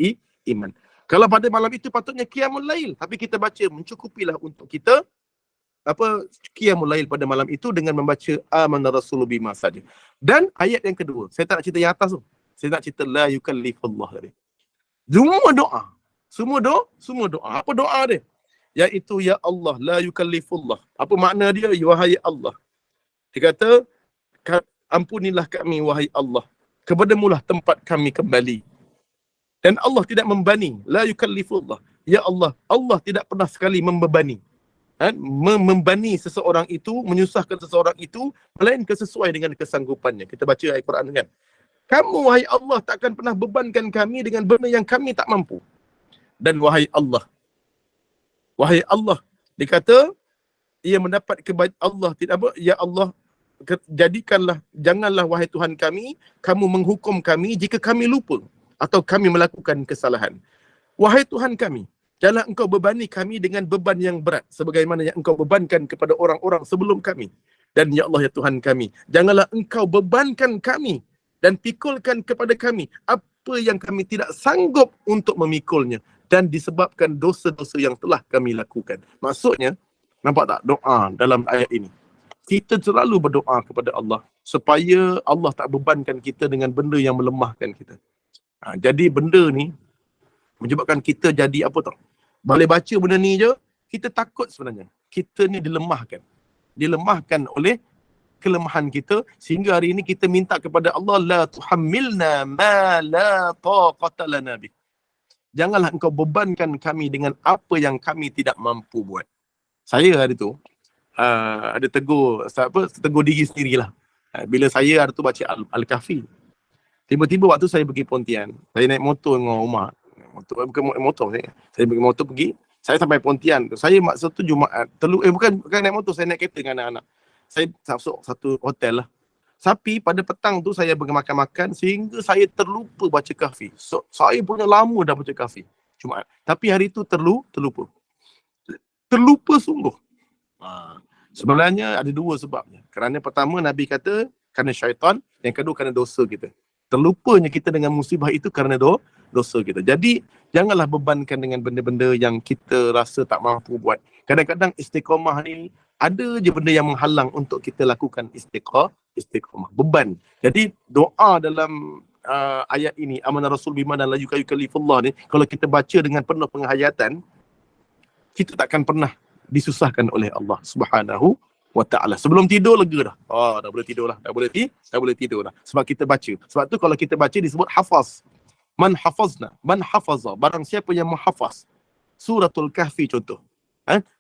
[SPEAKER 2] iman. Kalau pada malam itu patutnya qiyamul lail, tapi kita baca mencukupilah untuk kita qiyamul lail pada malam itu dengan membaca amana rasul bima saja. Dan ayat yang kedua, saya tak nak cerita yang atas tu. Saya nak cerita la yukallifullah tadi. Semua doa. Apa doa dia? Iaitu ya Allah la yukallifullah. Apa makna dia? Wahai Allah. Dia kata ampunilah kami wahai Allah. Kepadamulah tempat kami kembali. Dan Allah tidak membani. La yukallifullah. Ya Allah, Allah tidak pernah sekali membebani. Membani seseorang itu, menyusahkan seseorang itu, melainkan sesuai dengan kesanggupannya. Kita baca ayat Quran kan. Kamu wahai Allah takkan pernah bebankan kami dengan benda yang kami tak mampu. Dan wahai Allah, dia kata ia mendapat Allah tidak apa, ya Allah jadikanlah, janganlah wahai Tuhan kami, kamu menghukum kami jika kami lupa atau kami melakukan kesalahan. Wahai Tuhan kami, janganlah engkau bebani kami dengan beban yang berat sebagaimana yang engkau bebankan kepada orang-orang sebelum kami. Dan ya Allah ya Tuhan kami, janganlah engkau bebankan kami dan pikulkan kepada kami apa yang kami tidak sanggup untuk memikulnya, dan disebabkan dosa-dosa yang telah kami lakukan. Maksudnya, nampak tak doa dalam ayat ini? Kita selalu berdoa kepada Allah supaya Allah tak bebankan kita dengan benda yang melemahkan kita. Jadi benda ni menyebabkan kita jadi apa tau? Boleh baca benda ni je, kita takut sebenarnya. Kita ni dilemahkan oleh kelemahan kita, sehingga hari ini kita minta kepada Allah, la tuhammilna ma la taqata lana bih. Janganlah engkau bebankan kami dengan apa yang kami tidak mampu buat. Saya hari tu ada tegur diri sendirilah. Bila saya hari tu baca Al-Kahfi. Tiba-tiba waktu saya pergi Pontian, saya naik motor dengan Umar. Saya pergi motor pergi. Saya sampai Pontian. Saya masa tu Jumaat. Bukan naik motor, saya naik kereta dengan anak-anak. Saya masuk satu hotel lah. Tapi pada petang tu saya makan-makan sehingga saya terlupa baca kahfi. So, saya punya lama dah baca kahfi Jumaat. Tapi hari tu terlupa. Terlupa sungguh. Sebenarnya ada dua sebabnya. Kerana pertama Nabi kata kerana syaitan, yang kedua kerana dosa kita. Terlupanya kita dengan musibah itu kerana dosa kita. Jadi janganlah bebankan dengan benda-benda yang kita rasa tak mampu buat. Kadang-kadang istiqamah ni ada je benda yang menghalang untuk kita lakukan istiqamah. Beban. Jadi doa dalam ayat ini, amanah rasul bima la yukallifullah ni, kalau kita baca dengan penuh penghayatan, kita takkan pernah disusahkan oleh Allah Subhanahu wa ta'ala. Sebelum tidur lega dah. Dah boleh tidur dah. Dah boleh tidur dah. Sebab kita baca. Sebab tu kalau kita baca disebut hafaz. Man hafaza. Barang siapa yang menghafaz Suratul Kahfi contoh.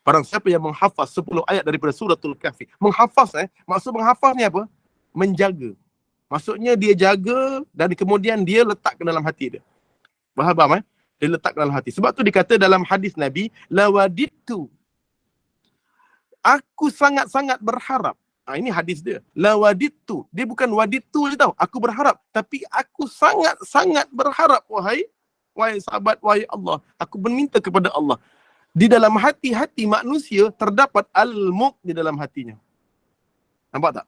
[SPEAKER 2] Barang siapa yang menghafaz 10 ayat daripada Suratul Kahfi. Menghafaz maksud menghafaz ni apa? Menjaga. Maksudnya dia jaga dan kemudian dia letak ke dalam hati dia. Faham? Dia letak ke dalam hati. Sebab tu dikata dalam hadis Nabi, lawaditu, aku sangat-sangat berharap. Ini hadis dia. Lawaditu. Dia bukan waditu je tau. Aku berharap. Tapi aku sangat-sangat berharap, wahai sahabat, wahai Allah. Aku meminta kepada Allah. Di dalam hati-hati manusia terdapat al-mulk di dalam hatinya. Nampak tak?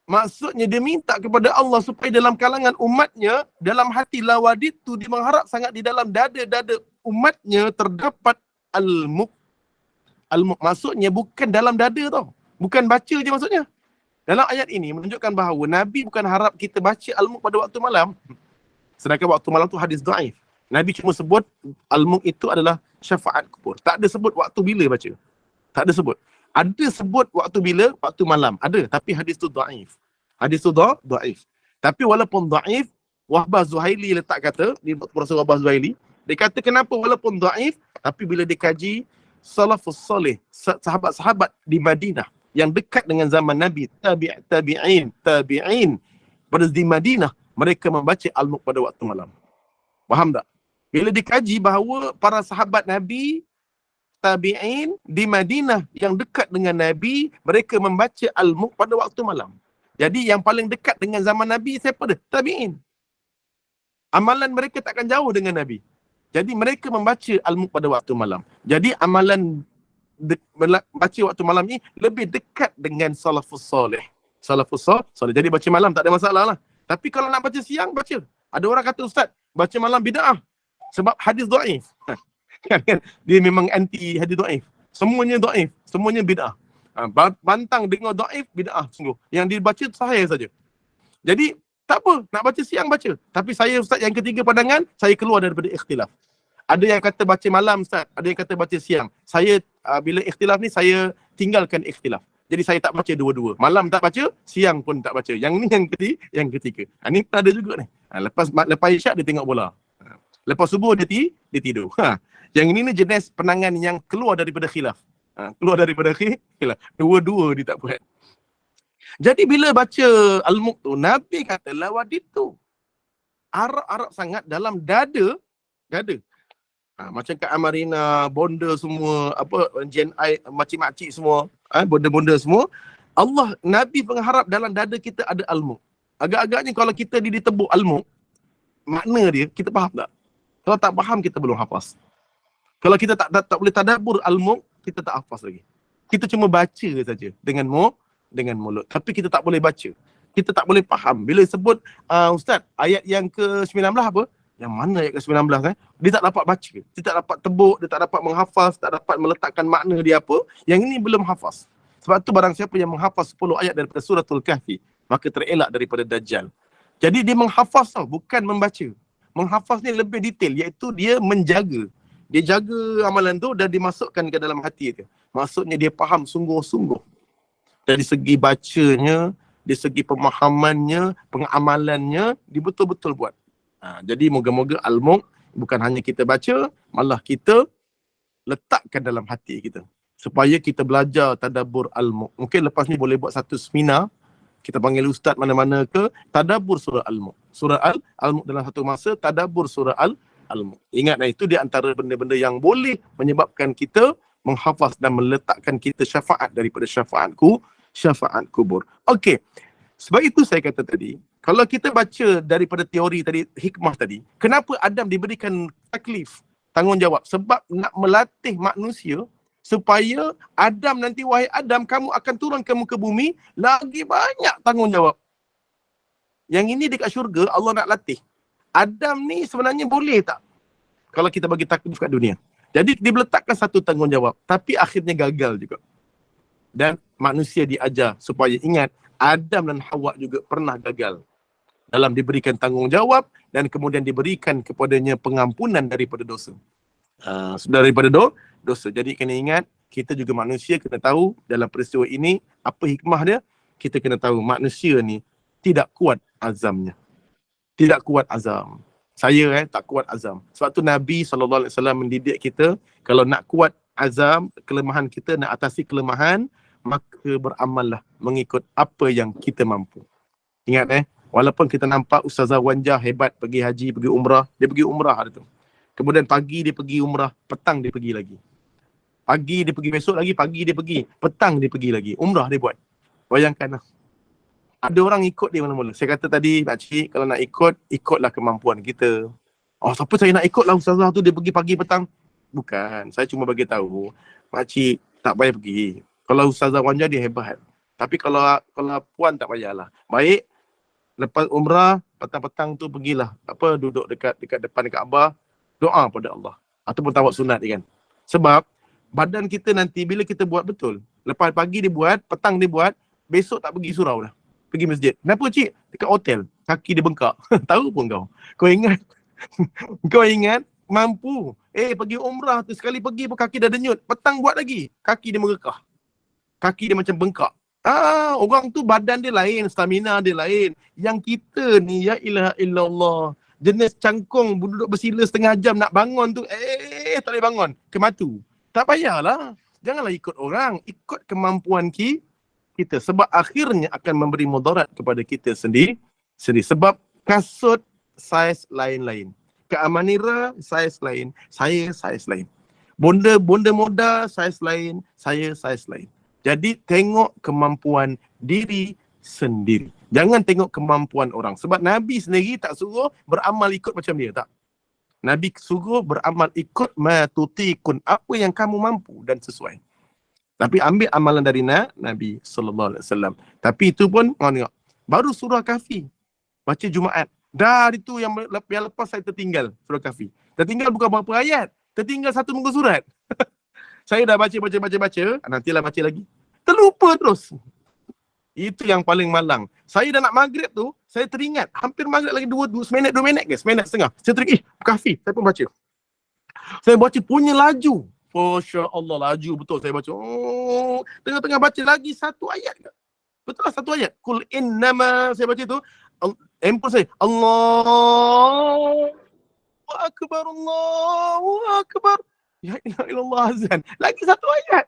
[SPEAKER 2] Maksudnya dia minta kepada Allah supaya dalam kalangan umatnya, dalam hati lawadid tu dia mengharap sangat di dalam dada-dada umatnya terdapat al-mulk. Al-mulk maksudnya bukan dalam dada tau. Bukan baca je maksudnya. Dalam ayat ini menunjukkan bahawa Nabi bukan harap kita baca al-mulk pada waktu malam. Sedangkan waktu malam tu hadis dhaif. Nabi cuma sebut al-mulk itu adalah syafaat kubur. Tak ada sebut waktu bila baca. Tak ada sebut. Ada sebut waktu bila? Waktu malam. Ada. Tapi hadis tu dhaif. Hadis tu dhaif. Tapi walaupun dhaif, Wahbah Zuhaili letak kata, di Profesor Wahbah Zuhaili, dia kata kenapa walaupun dhaif, tapi bila dikaji salafus salih, sahabat-sahabat di Madinah yang dekat dengan zaman Nabi, tabi'in pada di Madinah, mereka membaca al-mulk pada waktu malam. Faham tak? Bila dikaji bahawa para sahabat Nabi, tabi'in di Madinah yang dekat dengan Nabi, mereka membaca al-mulk pada waktu malam. Jadi yang paling dekat dengan zaman Nabi siapa dia? Tabi'in. Amalan mereka takkan jauh dengan Nabi. Jadi mereka membaca al-mulk pada waktu malam. Jadi amalan baca waktu malam ni lebih dekat dengan salafus salih. Salafus salih. Jadi baca malam tak ada masalah lah. Tapi kalau nak baca siang, baca. Ada orang kata, Ustaz, baca malam bid'ah. Sebab hadis dhaif. Dia memang anti hadis dhaif. Semuanya dhaif. Semuanya bid'ah. Bantang dengar dhaif, bid'ah sungguh. Yang dibaca sahih saja. Jadi, tak apa. Nak baca siang, baca. Tapi saya, Ustaz, yang ketiga pandangan, saya keluar daripada ikhtilaf. Ada yang kata baca malam, Ustaz. Ada yang kata baca siang. Saya, bila ikhtilaf ni, saya tinggalkan ikhtilaf. Jadi saya tak baca dua-dua. Malam tak baca, siang pun tak baca. Yang ni yang ketiga. Ni pun ada juga ni. Lepas isyak dia tengok bola. Lepas subuh dia tidur. Yang ini ni jenis penangan yang keluar daripada khilaf. Keluar daripada khilaf. Dua-dua dia tak buat. Jadi bila baca al-mulk tu, Nabi kata lawadid tu Arab sangat dalam dada. Macam Kak Amarina, bonda semua, Gen I, makcik-makcik semua, bonda-bonda semua. Allah, Nabi mengharap dalam dada kita ada al-mulk. Agak-agaknya kalau kita ditebuk al-mulk, makna dia, kita faham tak? Kalau tak faham, kita belum hafaz. Kalau kita tak boleh tadabbur al-mulk, kita tak hafaz lagi. Kita cuma baca saja dengan mulut. Tapi kita tak boleh baca. Kita tak boleh faham. Bila sebut, Ustaz, ayat yang ke-19 apa? Yang mana ayat ke-19 Dia tak dapat baca. Dia tak dapat tebuk, dia tak dapat menghafaz, tak dapat meletakkan makna dia apa. Yang ini belum hafaz. Sebab tu barang siapa yang menghafaz 10 ayat daripada suratul Kahfi, maka terelak daripada Dajjal. Jadi dia menghafaz tau, bukan membaca. Menghafaz ni lebih detail, iaitu dia menjaga. Dia jaga amalan tu dan dimasukkan ke dalam hati dia. Maksudnya dia faham sungguh-sungguh. Dari segi bacanya, dari segi pemahamannya, pengamalannya, dia betul-betul buat. Jadi moga-moga al-mulk bukan hanya kita baca, malah kita letakkan dalam hati kita. Supaya kita belajar tadabbur al-mulk. Mungkin lepas ni boleh buat satu seminar, kita panggil ustaz mana-mana ke, tadabbur surah al-mulk. Surah al-mulk dalam satu masa, tadabbur surah al-mulk. Ingat, itu di antara benda-benda yang boleh menyebabkan kita menghafaz dan meletakkan kita syafaat daripada syafaat kubur. Okey. Sebab itu saya kata tadi, kalau kita baca daripada teori tadi, hikmah tadi, kenapa Adam diberikan taklif, tanggungjawab? Sebab nak melatih manusia supaya Adam nanti, wahai Adam, kamu akan turun ke muka bumi, lagi banyak tanggungjawab. Yang ini dekat syurga, Allah nak latih. Adam ni sebenarnya boleh tak kalau kita bagi taklif kat dunia? Jadi dia meletakkan satu tanggungjawab, tapi akhirnya gagal juga. Dan manusia diajar supaya ingat, Adam dan Hawa juga pernah gagal dalam diberikan tanggungjawab dan kemudian diberikan kepadanya pengampunan daripada dosa. Daripada dosa. Jadi kena ingat, kita juga manusia kena tahu dalam peristiwa ini, apa hikmah dia? Kita kena tahu manusia ni tidak kuat azamnya. Tidak kuat azam. Saya tak kuat azam. Sebab tu Nabi SAW mendidik kita, kalau nak kuat azam, kelemahan kita, nak atasi kelemahan, maka beramallah mengikut apa yang kita mampu. Ingat walaupun kita nampak Ustazah Wanjah hebat, pergi haji, pergi umrah, dia pergi umrah hari tu. Kemudian pagi dia pergi umrah, petang dia pergi lagi. Pagi dia pergi, besok lagi pagi dia pergi, petang dia pergi lagi. Umrah dia buat. Bayangkanlah. Ada orang ikut dia mula-mula. Saya kata tadi, makcik, kalau nak ikut, ikutlah kemampuan kita. Siapa saya nak ikut lah Ustazah tu, dia pergi pagi petang. Bukan. Saya cuma bagi tahu, makcik tak payah pergi. Kalau Ustazah Wanja dia hebat. Tapi kalau puan tak payahlah. Baik, lepas umrah, petang-petang tu pergilah. Duduk dekat depan Kaabah, doa pada Allah. Ataupun tawaf sunat kan. Sebab badan kita nanti bila kita buat betul. Lepas pagi dia buat, petang dia buat, besok tak pergi surau dah. Pergi masjid. Kenapa cik? Dekat hotel. Kaki dia bengkak. Tahu pun kau. Kau ingat? Kau ingat? Mampu. Pergi umrah tu sekali pergi pun kaki dah denyut. Petang buat lagi. Kaki dia merekah. Kaki dia macam bengkak. Orang tu badan dia lain, stamina dia lain. Yang kita ni, ya ilaha illallah, jenis cangkung duduk bersila setengah jam nak bangun tu, tak boleh bangun. Kematu. Tak payahlah. Janganlah ikut orang. Ikut kemampuan kita. Sebab akhirnya akan memberi mudarat kepada kita sendiri. Sebab kasut saiz lain-lain. Kak Amanira saiz lain. Saya saiz lain. Bonda moda saiz lain. Saya saiz lain. Jadi tengok kemampuan diri sendiri. Jangan tengok kemampuan orang. Sebab Nabi sendiri tak suruh beramal ikut macam dia. Tak. Nabi suruh beramal ikut matutikun. Apa yang kamu mampu dan sesuai. Tapi ambil amalan dari Nabi SAW. Tapi itu pun, baru surah Kahfi. Baca Jumaat. Dah itu yang lepas saya tertinggal surah Kahfi. Tertinggal bukan berapa ayat. Tertinggal satu muka surat. Saya dah baca. Nantilah baca lagi. Terlupa terus. Itu yang paling malang. Saya dah nak maghrib tu, saya teringat. Hampir maghrib lagi 2 minit ke? Seminit setengah. Saya teringat, Kahfi. Saya pun baca. Saya baca punya laju. Masya Allah, laju betul saya baca. Tengah-tengah baca lagi satu ayat ke? Betul lah satu ayat. Kul innama, saya baca tu. Handphone saya. Allahu Akbar, Allahu Akbar. Ya ilaha illallah azan. Lagi satu ayat.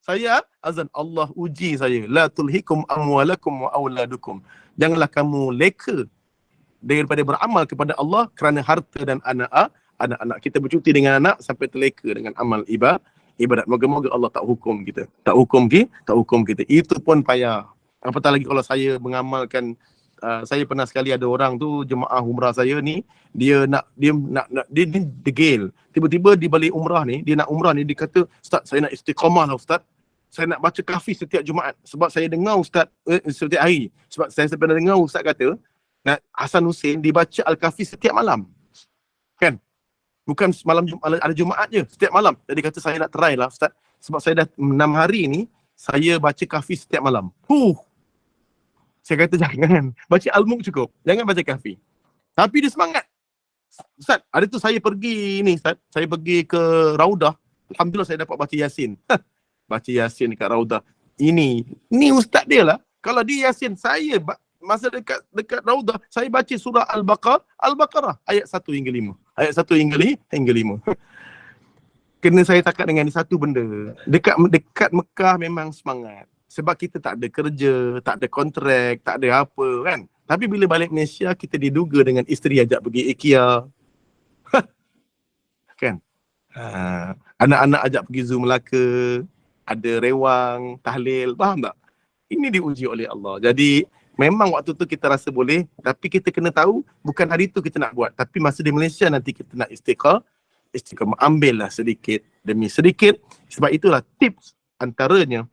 [SPEAKER 2] Saya azan. Allah uji saya. La tulhikum amwalakum wa auladukum. Janganlah kamu leka daripada beramal kepada Allah kerana harta dan anak-anak. Kita bercuti dengan anak sampai terleka dengan amal ibadat. Moga-moga Allah tak hukum kita. Tak hukum kita. Itu pun payah. Apatah lagi kalau saya mengamalkan. Saya pernah sekali ada orang tu, jemaah umrah saya ni, dia degil. Tiba-tiba di balik umrah ni, dia nak umrah ni, dia kata, Ustaz, saya nak istiqamah lah Ustaz. Saya nak baca Kahfi setiap Jumaat. Sebab saya dengar Ustaz setiap hari. Sebab saya pernah dengar Ustaz kata, Hasan Hussein dibaca Al-Kahfi setiap malam. Kan? Bukan malam ada Jumaat je, setiap malam. Jadi kata saya nak try lah Ustaz. Sebab saya dah 6 hari ni, saya baca Kahfi setiap malam. Saya kata jangan. Baca Al-Mulk cukup. Jangan baca Kahfi. Tapi dia semangat. Ustaz, hari tu saya pergi ni Ustaz. Saya pergi ke Raudah. Alhamdulillah saya dapat baca Yasin. Baca Yasin dekat Raudah. Ini Ustaz dia lah. Kalau dia Yasin, saya masa dekat Raudah, saya baca surah Al-Baqarah. Ayat 1 hingga 5. Ayat 1 hingga 5. Kena saya takat dengan satu benda. Dekat Mekah memang semangat. Sebab kita tak ada kerja, tak ada kontrak, tak ada apa kan. Tapi bila balik Malaysia, kita diduga dengan isteri ajak pergi IKEA. Kan? Anak-anak ajak pergi Zoo Melaka, ada rewang, tahlil, faham tak? Ini diuji oleh Allah. Jadi memang waktu tu kita rasa boleh, tapi kita kena tahu bukan hari tu kita nak buat. Tapi masa di Malaysia nanti kita nak istiqamah. Ambillah sedikit demi sedikit. Sebab itulah tips antaranya.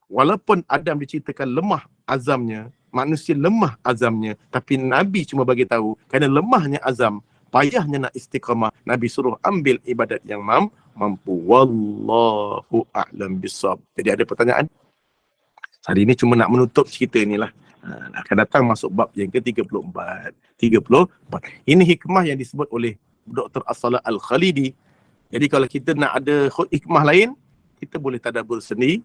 [SPEAKER 2] Walaupun Adam diceritakan lemah azamnya, manusia lemah azamnya, tapi Nabi cuma bagi tahu kerana lemahnya azam, payahnya nak istiqamah, Nabi suruh ambil ibadat yang mampu. Wallahu a'lam bissawab. Jadi ada pertanyaan? Hari ini cuma nak menutup cerita inilah. Akan datang masuk bab yang ke-34. 34. Ini hikmah yang disebut oleh Dr. As-Salah Al-Khalidi. Jadi kalau kita nak ada hikmah lain, kita boleh tadabbur sendiri.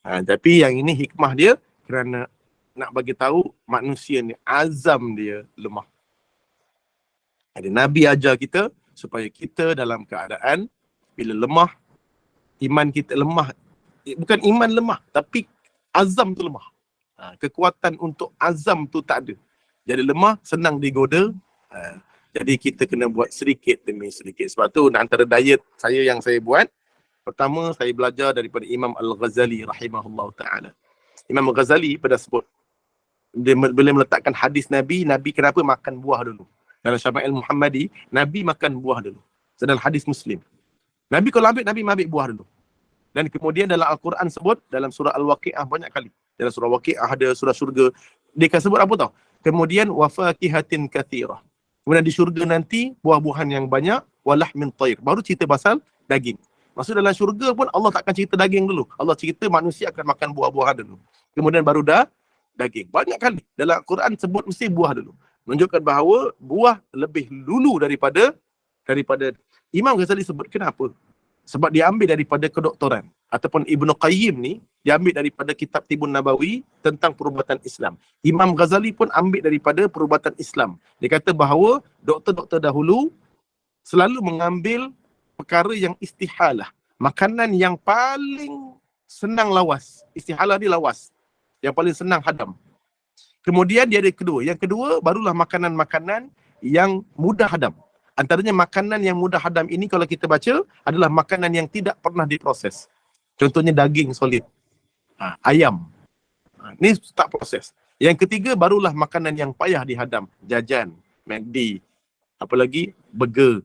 [SPEAKER 2] Tapi yang ini hikmah dia kerana nak bagi tahu manusia ni azam dia lemah. Jadi Nabi ajar kita supaya kita dalam keadaan bila lemah, iman kita lemah. Bukan iman lemah, tapi azam tu lemah. Kekuatan untuk azam tu tak ada. Jadi lemah, senang digoda. Jadi kita kena buat sedikit demi sedikit. Sebab tu antara diet saya yang saya buat, pertama, saya belajar daripada Imam Al-Ghazali rahimahullah ta'ala. Imam Al-Ghazali pada sebut, dia boleh meletakkan hadis Nabi kenapa makan buah dulu. Dalam Syama'il Muhammadi, Nabi makan buah dulu. Dalam hadis Muslim. Nabi kalau ambil, Nabi ambil buah dulu. Dan kemudian dalam Al-Quran sebut, dalam surah Al-Waqi'ah banyak kali. Dalam surah Waqi'ah ada surah syurga. Dia akan sebut apa tau? Kemudian wafakihatin kathirah. Kemudian di syurga nanti buah-buahan yang banyak, walahmin tayr. Baru cerita pasal daging. Maksud dalam syurga pun Allah takkan cerita daging dulu. Allah cerita manusia akan makan buah-buahan dulu. Kemudian baru dah daging. Banyak kali dalam Al-Quran sebut mesti buah dulu. Menunjukkan bahawa buah lebih dulu daripada Imam Ghazali sebut kenapa? Sebab dia ambil daripada kedoktoran. Ataupun Ibnu Qayyim ni, dia ambil daripada kitab Tibun Nabawi tentang perubatan Islam. Imam Ghazali pun ambil daripada perubatan Islam. Dia kata bahawa doktor-doktor dahulu selalu mengambil perkara yang istihalah. Makanan yang paling senang lawas. Istihalah ni lawas. Yang paling senang hadam. Kemudian dia ada kedua. Yang kedua barulah makanan-makanan yang mudah hadam. Antaranya makanan yang mudah hadam ini kalau kita baca adalah makanan yang tidak pernah diproses. Contohnya daging solid. Ayam. Ni tak proses. Yang ketiga barulah makanan yang payah dihadam. Jajan, McD, apa lagi? Burger,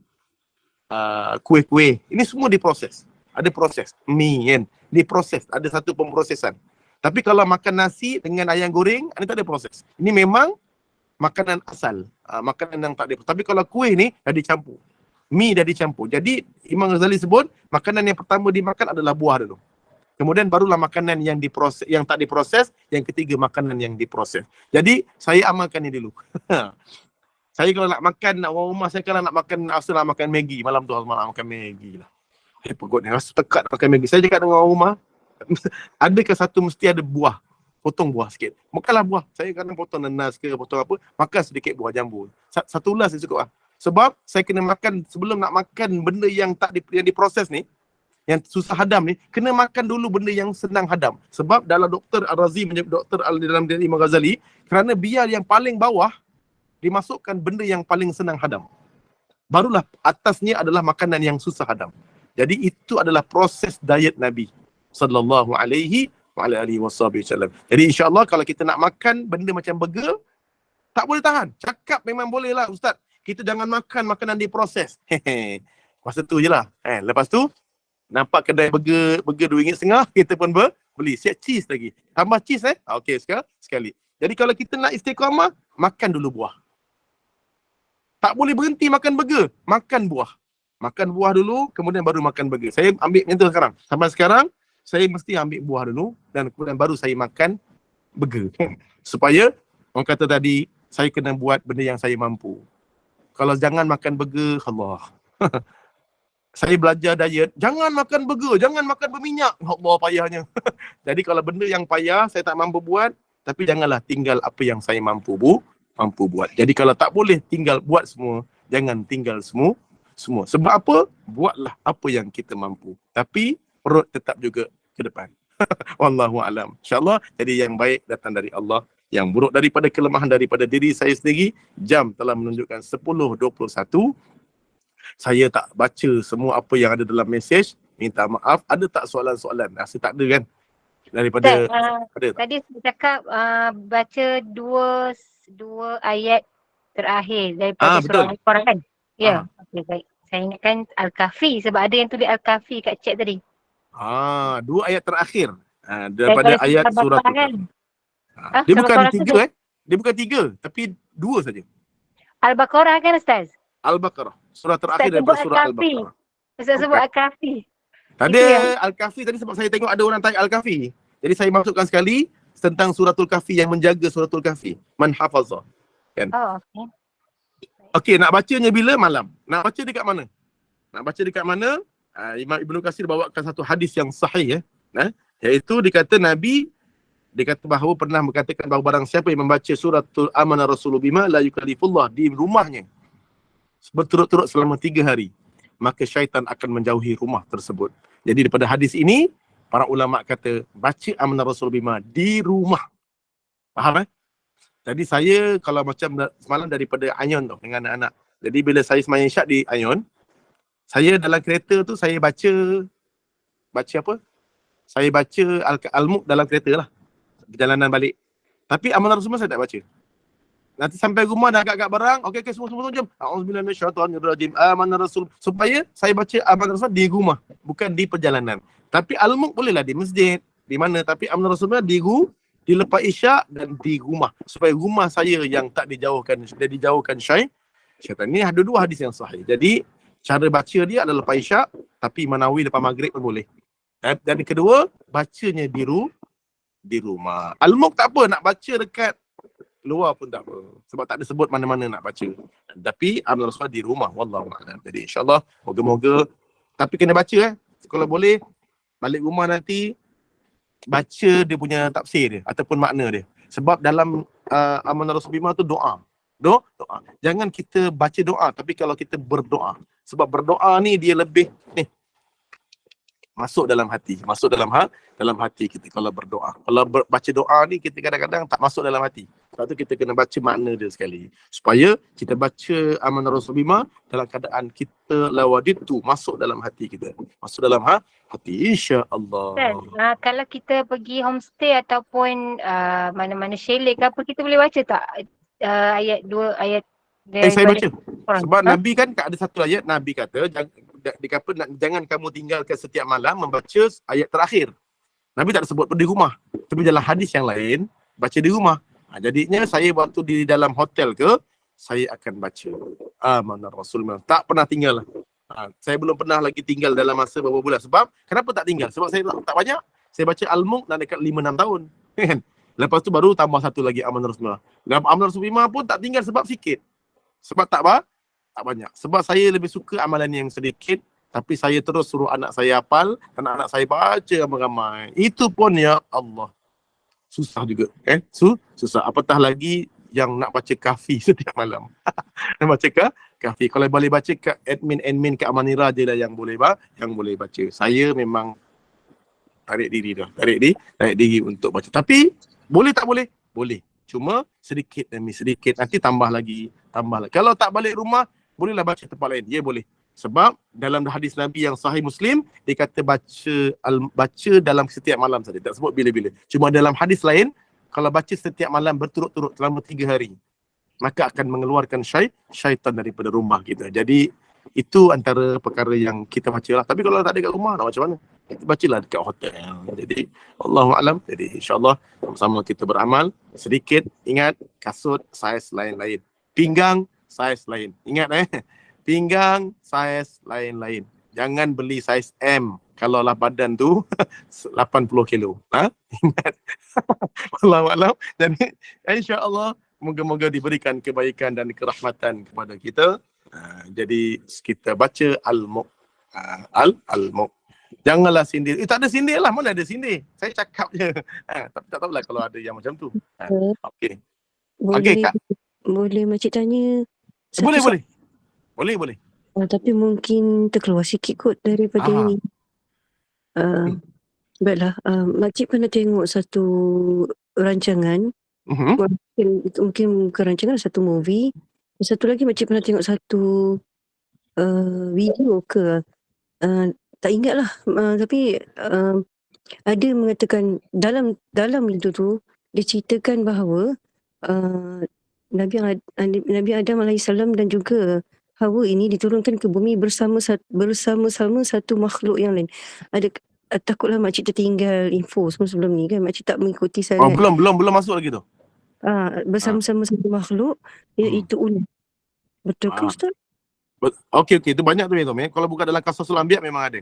[SPEAKER 2] kuih-kuih. Ini semua diproses. Ada proses. Mie kan? Diproses. Ada satu pemprosesan. Tapi kalau makan nasi dengan ayam goreng, ini tak ada proses. Ini memang makanan asal. Makanan yang tak ada. Tapi kalau kuih ni dah dicampur. Mi dah dicampur. Jadi Imam Ghazali sebut makanan yang pertama dimakan adalah buah dulu. Kemudian barulah makanan yang diproses, yang tak diproses. Yang ketiga makanan yang diproses. Jadi saya amalkan ni dulu. Saya kalau nak makan, nak orang rumah saya kalau nak makan, asal nak makan Maggi. Malam tu malam makan Maggi lah. Perut ni rasa tekat nak makan Maggi. Saya cakap dengan orang rumah, adakah satu mesti ada buah? Potong buah sikit. Makanlah buah. Saya kadang potong nanas ke, potong apa, makan sedikit buah jambu. Satu ulas cukup lah. Sebab saya kena makan, sebelum nak makan benda yang tak yang diproses ni, yang susah hadam ni, kena makan dulu benda yang senang hadam. Sebab dalam Dr. Al-Razi, Dr. dalam diri Imam Ghazali, kerana biar yang paling bawah, dimasukkan benda yang paling senang hadam. Barulah atasnya adalah makanan yang susah hadam. Jadi itu adalah proses diet Nabi sallallahu alaihi wasallam. Jadi insya-Allah kalau kita nak makan benda macam burger, tak boleh tahan. Cakap memang boleh lah Ustaz. Kita jangan makan makanan diproses. Masa tu je lah. Lepas tu, nampak kedai burger RM2.5, kita pun beli. Siap cheese lagi. Tambah cheese okey sekali. Jadi kalau kita nak istiqamah, makan dulu buah. Tak boleh berhenti makan burger. Makan buah. Makan buah dulu, kemudian baru makan burger. Saya ambil macam tu sekarang. Sampai sekarang, saya mesti ambil buah dulu dan kemudian baru saya makan burger. Supaya, orang kata tadi, saya kena buat benda yang saya mampu. Kalau jangan makan burger, Allah. Saya belajar diet, jangan makan burger, jangan makan berminyak. Allah payahnya. Jadi kalau benda yang payah, saya tak mampu buat, tapi janganlah tinggal apa yang saya mampu buat. Jadi kalau tak boleh tinggal buat semua, jangan tinggal semua. Sebab apa? Buatlah apa yang kita mampu. Tapi perut tetap juga ke depan. Wallahu alam. InsyaAllah jadi yang baik datang dari Allah. Yang buruk daripada kelemahan daripada diri saya sendiri. Jam telah menunjukkan 10.21. Saya tak baca semua apa yang ada dalam mesej. Minta maaf. Ada tak soalan-soalan? Rasa tak ada kan? Daripada ada tak?
[SPEAKER 1] Tadi saya cakap baca dua ayat terakhir daripada surah Al-Quran kan? Ya. Okey, baik. Saya ingatkan Al-Kahfi sebab ada yang tulis Al-Kahfi kat chat tadi.
[SPEAKER 2] Dua ayat terakhir daripada ayat surah
[SPEAKER 1] Al-Quran.
[SPEAKER 2] Dia bukan tiga Dia bukan tiga, tapi dua saja.
[SPEAKER 1] Al-Baqarah kan Ustaz?
[SPEAKER 2] Al-Baqarah. Surah terakhir daripada surah Al-Baqarah.
[SPEAKER 1] Ustaz sebut Al-Kahfi.
[SPEAKER 2] Tadi Al-Kahfi tadi sebab saya tengok ada orang tanya Al-Kahfi. Jadi saya masukkan sekali tentang suratul Kahfi yang menjaga suratul Kahfi. Man hafazah. Kan?
[SPEAKER 1] Okey.
[SPEAKER 2] Okey, nak bacanya bila? Malam. Nak baca dekat mana? Imam Ibnu Katsir bawakan satu hadis yang sahih iaitu dikata Nabi bahawa pernah berkatakan bahawa barang siapa yang membaca suratul Amana Rasulullah bima la yukallifullah di rumahnya berturut-turut selama 3 hari, maka syaitan akan menjauhi rumah tersebut. Jadi daripada hadis ini, para ulama kata baca Amana Rasulullah bima di rumah. Faham Jadi saya kalau macam semalam daripada Ayun tu dengan anak-anak. Jadi bila saya sembahyang Isyak di Ayun, saya dalam kereta tu saya baca apa? Saya baca Al-Mulk dalam kereta lah. Perjalanan balik. Tapi Amanah Rasulullah saya tak baca. Nanti sampai rumah dah agak-agak barang. Okey, semua jom. A'udzubillahi minasyaitonirrajim. Amanah Rasul. Supaya saya baca Amanah Rasul di rumah, bukan di perjalanan. Tapi Al-Mulk bolehlah di masjid, di mana, tapi Amanah Rasul di lepas isyak dan di rumah. Supaya rumah saya yang tak dijauhkan syaitan. Ini ada dua hadis yang sahih. Jadi cara baca dia adalah lepas isyak, tapi Manawi lepas maghrib pun boleh. Dan kedua, bacanya di rumah. Al-Mulk tak apa, nak baca dekat luar pun tak apa. Sebab tak ada sebut mana-mana nak baca. Tapi Amanah Rasul di rumah. Wallahualam. Jadi insyaAllah, moga-moga. Tapi kena baca Kalau boleh, balik rumah nanti, baca dia punya tafsir dia ataupun makna dia. Sebab dalam Amanah Rasul 5 tu doa. Jangan kita baca doa, tapi kalau kita berdoa. Sebab berdoa ni dia lebih masuk dalam hati. Dalam hati kita kalau berdoa. Kalau baca doa ni kita kadang-kadang tak masuk dalam hati. Sebab tu kita kena baca makna dia sekali. Supaya kita baca Amanah Rasul 5 dalam keadaan kita lawaditu masuk dalam hati kita. Masuk dalam hati, insya-Allah.
[SPEAKER 1] Kalau kita pergi homestay ataupun mana-mana chalet ke apa, kita boleh baca tak ayat 2 ayat
[SPEAKER 2] saya baca. Sebab Nabi kan ada satu ayat, Nabi kata jangan kamu tinggalkan setiap malam membaca ayat terakhir. Nabi tak sebut pun di rumah. Tapi dalam hadis yang lain, baca di rumah. Jadinya saya waktu di dalam hotel saya akan baca Amanah Rasul. Tak pernah tinggal. Saya belum pernah lagi tinggal dalam masa beberapa bulan. Sebab, kenapa tak tinggal? Sebab saya tak banyak. Saya baca Al-Mulk dah dekat 5-6 tahun. Lepas tu baru tambah satu lagi Amanah Rasul. Amanah Rasul 5 pun tak tinggal sebab sikit. Sebab tak banyak. Sebab saya lebih suka amalan yang sedikit, tapi saya terus suruh anak saya hafal, anak-anak saya baca ramai-ramai. Itu pun ya Allah. Susah juga. Susah. Apatah lagi yang nak baca kahfi setiap malam. Nak baca kahfi. Kalau boleh baca ke admin ke Amanirah je lah yang boleh baca. Saya memang tarik diri untuk baca. Tapi boleh tak boleh? Boleh. Cuma sedikit demi sedikit, nanti tambah lagi. Kalau tak balik rumah, bolehlah baca tempat lain. Ya boleh. Sebab dalam hadis Nabi yang sahih Muslim, dia kata baca dalam setiap malam saja. Tak sebut bila-bila. Cuma dalam hadis lain, kalau baca setiap malam berturut-turut selama 3 hari, maka akan mengeluarkan syaitan daripada rumah kita. Jadi itu antara perkara yang kita baca lah. Tapi kalau tak ada kat rumah, nak macam mana? Kita bacalah dekat hotel. Jadi Allahu'alam. Jadi insyaAllah sama-sama kita beramal. Sedikit ingat, kasut saiz lain-lain. Pinggang saiz lain. Ingat pinggang saiz lain-lain. Jangan beli saiz M kalau lah badan tu 80 kilo. Ingat. Allahu'alam. Jadi insya-Allah moga-moga diberikan kebaikan dan kerahmatan kepada kita. Jadi kita baca Al-Mulk. Al-Mulk. Janganlah sindir. Tak ada sindir lah. Mana ada sindir? Saya cakap je. Tapi tak tahulah kalau ada yang macam tu. Okey. Okey, Kak.
[SPEAKER 3] Boleh makcik tanya?
[SPEAKER 2] Boleh.
[SPEAKER 3] Tapi mungkin terkeluar sikit kot daripada ini. Baiklah, makcik pernah tengok satu rancangan. Mungkin bukan rancangan, satu movie. Satu lagi makcik pernah tengok satu video ke. Tak ingat lah. Tapi ada mengatakan dalam itu tu, dia ceritakan bahawa Nabi Adam AS dan juga Hawa ini diturunkan ke bumi bersama-sama satu makhluk yang lain. Takutlah makcik tertinggal info semua sebelum ni kan. Makcik tak mengikuti sangat.
[SPEAKER 2] Belum masuk lagi tu.
[SPEAKER 3] Bersama-sama satu makhluk, iaitu ular. Betul ke Ustaz?
[SPEAKER 2] Okey, itu banyak tu Tom. Kalau bukan dalam Qasasul Anbiya memang ada.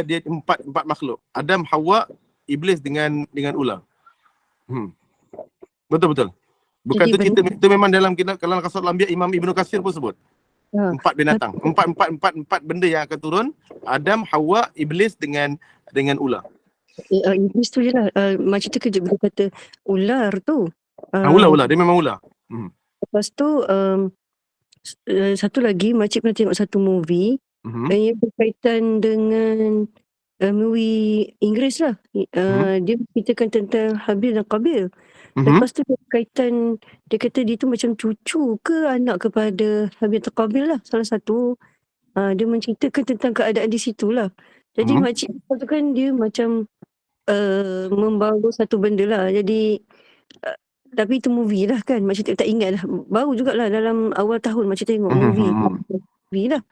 [SPEAKER 2] Dia empat makhluk. Adam, Hawa, Iblis dengan ular. Betul. Bukan tu cerita, itu memang dalam Qasasul Anbiya, Imam Ibnu Katsir pun sebut. 4 binatang. Empat benda yang akan turun. Adam, Hawa, Iblis dengan ular.
[SPEAKER 3] Iblis tu je lah. Macam tu kerja bila kata ular tu.
[SPEAKER 2] Ular. Dia memang ular.
[SPEAKER 3] Lepas tu satu lagi makcik pernah tengok satu movie yang berkaitan dengan movie Inggeris lah. Dia ceritakan tentang Habil dan Qabil. Lepas tu berkaitan, dia kata dia tu macam cucu ke anak kepada Habil dan Qabil lah, salah satu. Dia menceritakan tentang keadaan di situ lah. Jadi makcik tu kan dia macam membawa satu benda lah. Jadi Tapi itu movie lah kan. Makcik tak ingat lah. Baru jugalah dalam awal tahun makcik tengok movie. Movie lah.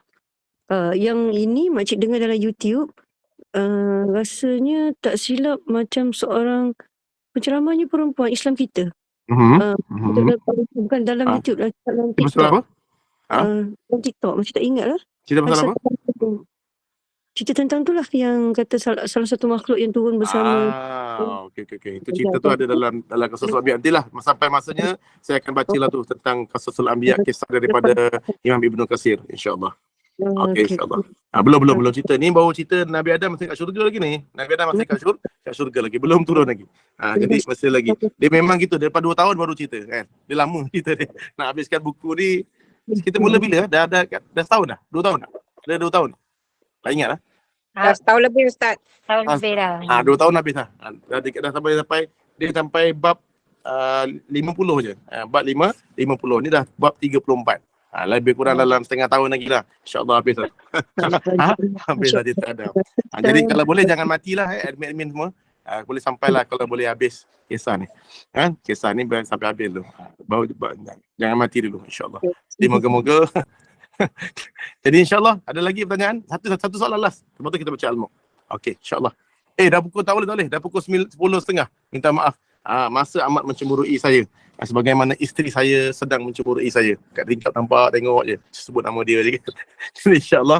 [SPEAKER 3] Yang ini makcik dengar dalam YouTube. Rasanya tak silap macam seorang penceramahnya perempuan Islam kita. Bukan dalam YouTube lah. Dalam
[SPEAKER 2] Pasal
[SPEAKER 3] TikTok.
[SPEAKER 2] apa?
[SPEAKER 3] Dalam TikTok. Makcik tak ingat lah.
[SPEAKER 2] Cerita pasal apa?
[SPEAKER 3] Cerita tentang tu lah yang kata salah satu makhluk yang turun bersama.
[SPEAKER 2] Okey. Itu cerita tu ada dalam Qasasul Anbiya. Nantilah sampai masanya saya akan bacalah tu tentang Qasasul Anbiya, kisah daripada Imam Ibn Katsir, insya-Allah. Okey, insya-Allah. Belum cerita ni, baru cerita Nabi Adam masih kat syurga lagi ni. Nabi Adam masih kat syurga lagi, belum turun lagi. Jadi masih lagi. Dia memang gitu, daripada 2 tahun baru cerita kan. Dia lama cerita dia. Nak habiskan buku ni kita mula bila? Dah setahun dah? 2 tahun dah? Ada 2 tahun? Tak ingat lah.
[SPEAKER 1] Dah setahun lebih Ustaz. Setahun lebih dah.
[SPEAKER 2] 2 tahun habis lah. Dah sampai bab 50 je. Bab 50. Ni dah bab 34. Lebih kurang dalam setengah tahun lagi lah. InsyaAllah habis lah. Habis lah dia tak ada. Jadi kalau boleh jangan matilah admin semua. Boleh sampailah kalau boleh habis kisah ni. Kisah ni sampai habis dulu. Jangan mati dulu, insyaAllah. Jadi moga-moga. Jadi insyaAllah ada lagi pertanyaan? Satu soalan last. Lepas tu kita baca Al-Mulk. Okey, insyaAllah. Dah pukul tak boleh. Dah pukul 10.30. Minta maaf. Masa amat mencemburui saya. Sebagaimana isteri saya sedang mencemburui saya. Kat tingkap nampak, tengok je. Sebut nama dia je. Jadi insyaAllah,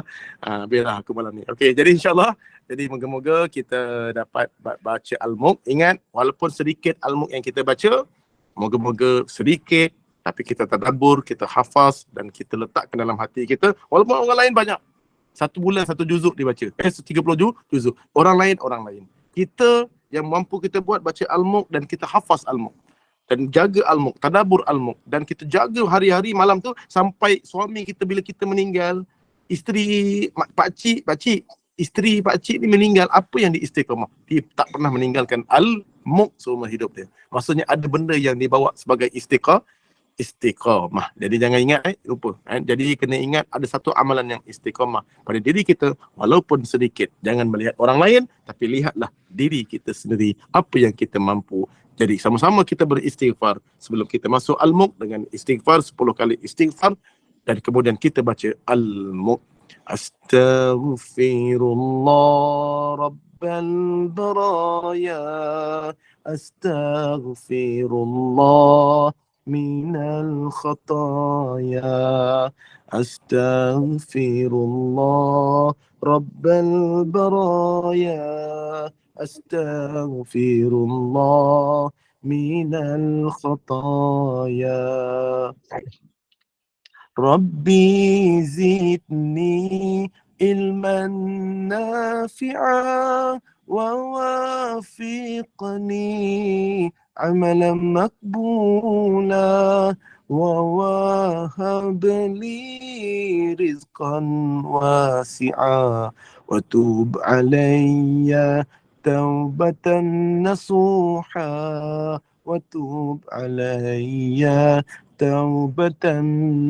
[SPEAKER 2] biarlah aku malam ni. Okey, jadi insyaAllah. Jadi moga-moga kita dapat baca Al-Mulk. Ingat, walaupun sedikit Al-Mulk yang kita baca, moga-moga sedikit, tapi kita tadabbur, kita hafaz dan kita letakkan dalam hati kita. Walaupun orang lain banyak. 1 bulan 1 juzuk dibaca. 30 juzuk. Orang lain. Kita yang mampu kita buat baca Al-Mulk dan kita hafaz Al-Mulk. Dan jaga Al-Mulk, tadabbur Al-Mulk. Dan kita jaga hari-hari malam tu sampai suami kita bila kita meninggal, isteri pakcik, isteri pakcik ni meninggal, apa yang diistiqamah? Dia tak pernah meninggalkan Al-Mulk seumur hidup dia. Maksudnya ada benda yang dibawa sebagai istiqamah. Jadi jangan ingat lupa. Jadi kena ingat ada satu amalan yang istiqamah pada diri kita walaupun sedikit. Jangan melihat orang lain tapi lihatlah diri kita sendiri apa yang kita mampu. Jadi sama-sama kita beristighfar sebelum kita masuk Al-Mulk dengan istighfar 10 kali istighfar dan kemudian kita baca Al-Mulk. Astaghfirullah rabbal baraya. Astaghfirullah من الخطايا أستغفر الله رب البرايا أستغفر الله من الخطايا ربي زدني علما نافعا ووافقني عملا مقبولا ووهب لي رزقا واسعا وتوب علي توبة نصوحا وتوب علي توبة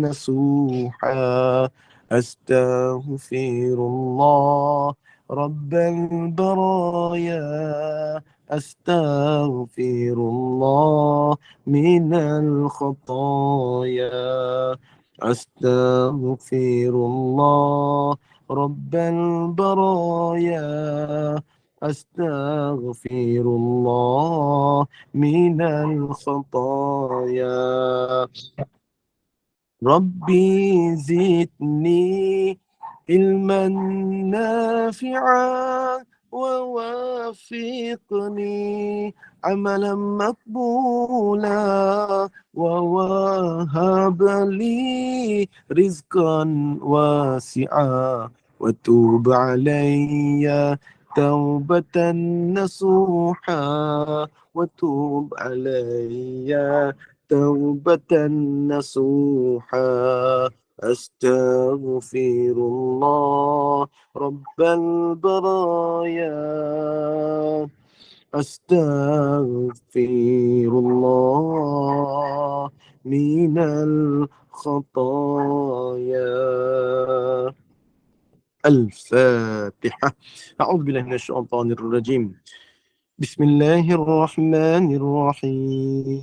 [SPEAKER 2] نصوحا أستغفر الله رب البرايا أستغفر الله من الخطايا أستغفر الله رب البرايا أستغفر الله من الخطايا ربي زدني علما نافعا ووافقني عملا مقبولا ووهب لي رزقا واسعا وتوب علي توبة نصوحا وتوب علي توبة نصوحا أستغفر الله رب البرايا أستغفر الله من الخطايا. الفاتحة. أعوذ بالله من الشيطان الرجيم. بسم الله الرحمن الرحيم.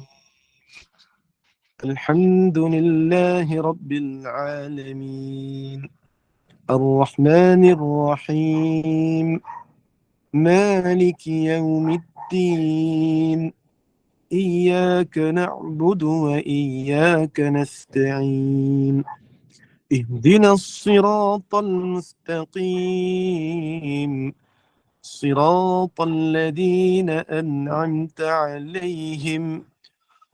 [SPEAKER 2] الحمد لله رب العالمين الرحمن الرحيم مالك يوم الدين إياك نعبد وإياك نستعين اهدنا الصراط المستقيم صراط الذين أنعمت عليهم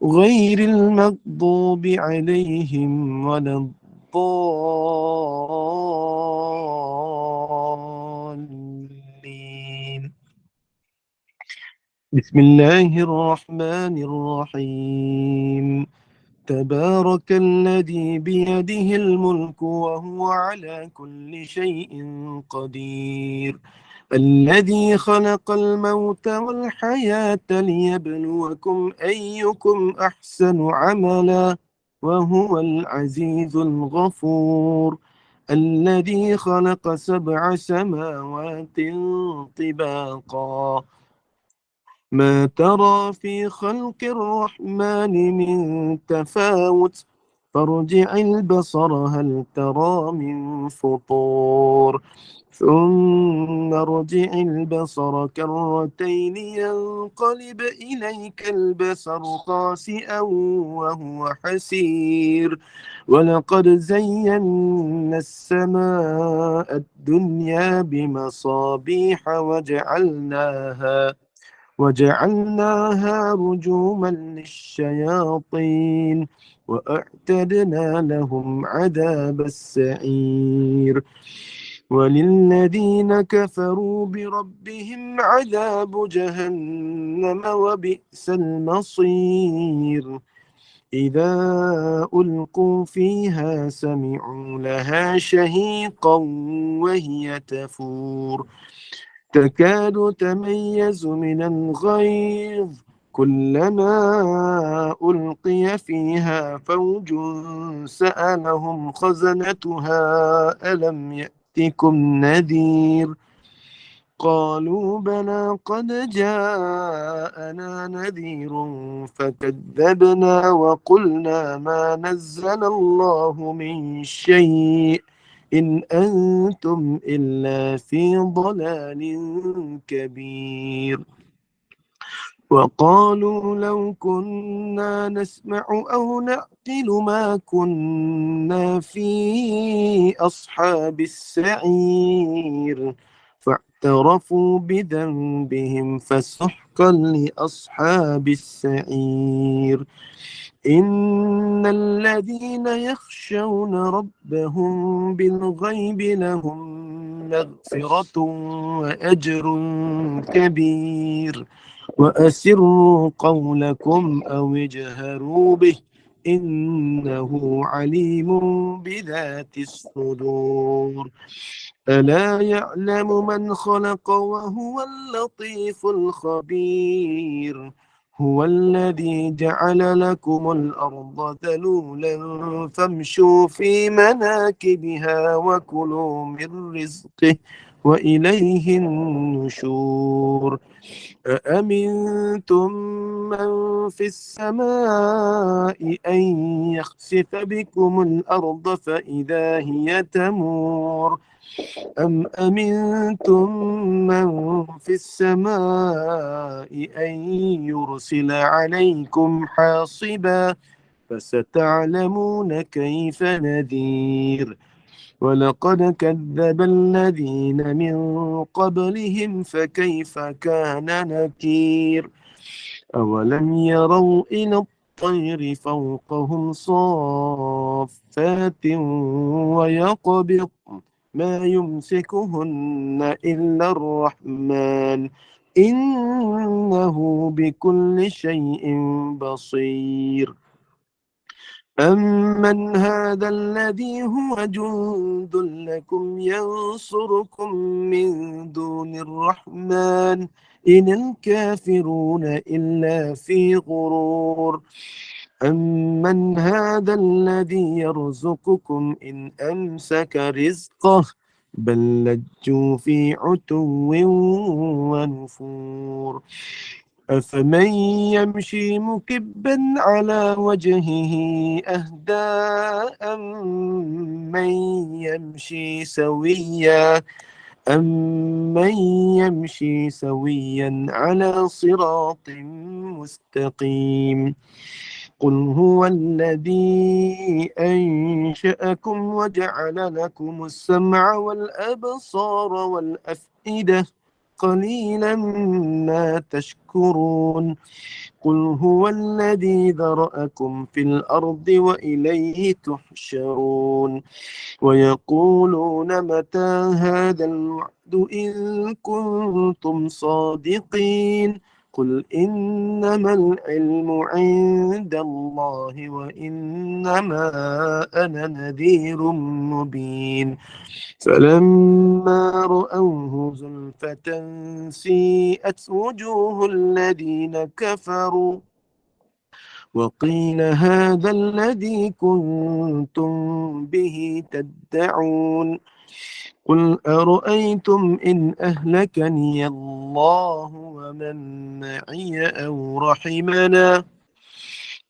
[SPEAKER 2] غير المغضوب عليهم ولا الضالين بسم الله الرحمن الرحيم تبارك الذي بيده الملك وهو على كل شيء قدير الذي خلق الموت والحياة ليبلوكم أيكم أحسن عملا وهو العزيز الغفور الذي خلق 7 سماوات طباقا ما ترى في خلق الرحمن من تفاوت فارجع البصر هل ترى من فطور ثم ارجع البصر كرتين ينقلب إليك البصر خاسئا وهو حسير ولقد زينا السماء الدنيا بمصابيح وجعلناها رجوما للشياطين وأعتدنا لهم عذاب السعير وللذين كفروا بربهم عذاب جهنم وبئس المصير إذا ألقوا فيها سمعوا لها شهيقا وهي تفور تكاد تميز من الغيظ كلما ألقي فيها فوج سألهم خزنتها ألم يأتكم نذير قالوا بلى قد جاءنا نذير فكذبنا وقلنا ما نزل الله من شيء إن أنتم إلا في ضلال كبير وقالوا لو كنا نسمع أو نعقل ما كنا في أصحاب السعير فاعترفوا بذنبهم فسحقا لأصحاب السعير إن الذين يخشون ربهم بالغيب لهم مغفرة وأجر كبير وأسروا قولكم أو اجهروا به إنه عليم بذات الصدور ألا يعلم من خلق وهو اللطيف الخبير هو الذي جعل لكم الأرض ذلولا فامشوا في مناكبها وكلوا من رزقه وإليه النشور أأمنتم من في السماء أن يخسف بكم الأرض فإذا هي تمور أم أمنتم من في السماء أن يرسل عليكم حاصبا فستعلمون كيف نذير ولقد كذب الذين من قبلهم فكيف كان نكير أولم يروا إلى الطير فوقهم صافات ويقبض ما يمسكهن إلا الرحمن إنه بكل شيء بصير أمن هذا الذي هو جند لكم ينصركم من دون الرحمن إن الكافرون إلا في غرور أمن هذا الذي يرزقكم إن أمسك رزقه بل لجوا في عتو ونفور أفمن يمشي مكبا على وجهه أهدى أمن يمشي سويا على صراط مستقيم قل هو الذي أنشأكم وجعل لكم السمع والأبصار والأفئدة قليلا ما تشكرون قل هو الذي ذرأكم في الأرض وإليه تحشرون ويقولون متى هذا الوعد إن كنتم صادقين قل إنما العلم عند الله وإنما أنا نذير مبين فلما رأوه زلفة سيئت وجوه الذين كفروا وقيل هذا الذي كنتم به تدعون قل أرأيتم إن أهلكني الله ومن معي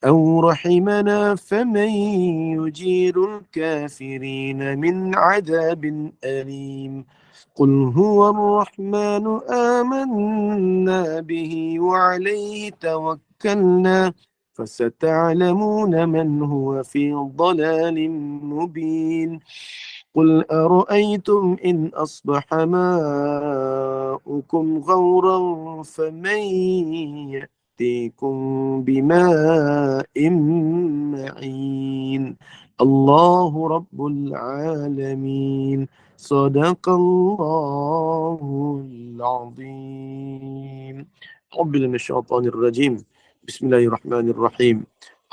[SPEAKER 2] أو رحمنا فمن يجير الكافرين من عذاب أليم قل هو الرحمن آمنا به وعليه توكلنا فستعلمون من هو في ضلال مبين قل أرأيتم إن أصبح ماؤكم غورا فمن يأتيكم بماء معين الله رب العالمين صدق الله العظيم أعوذ بالله من الشيطان الرجيم بسم الله الرحمن الرحيم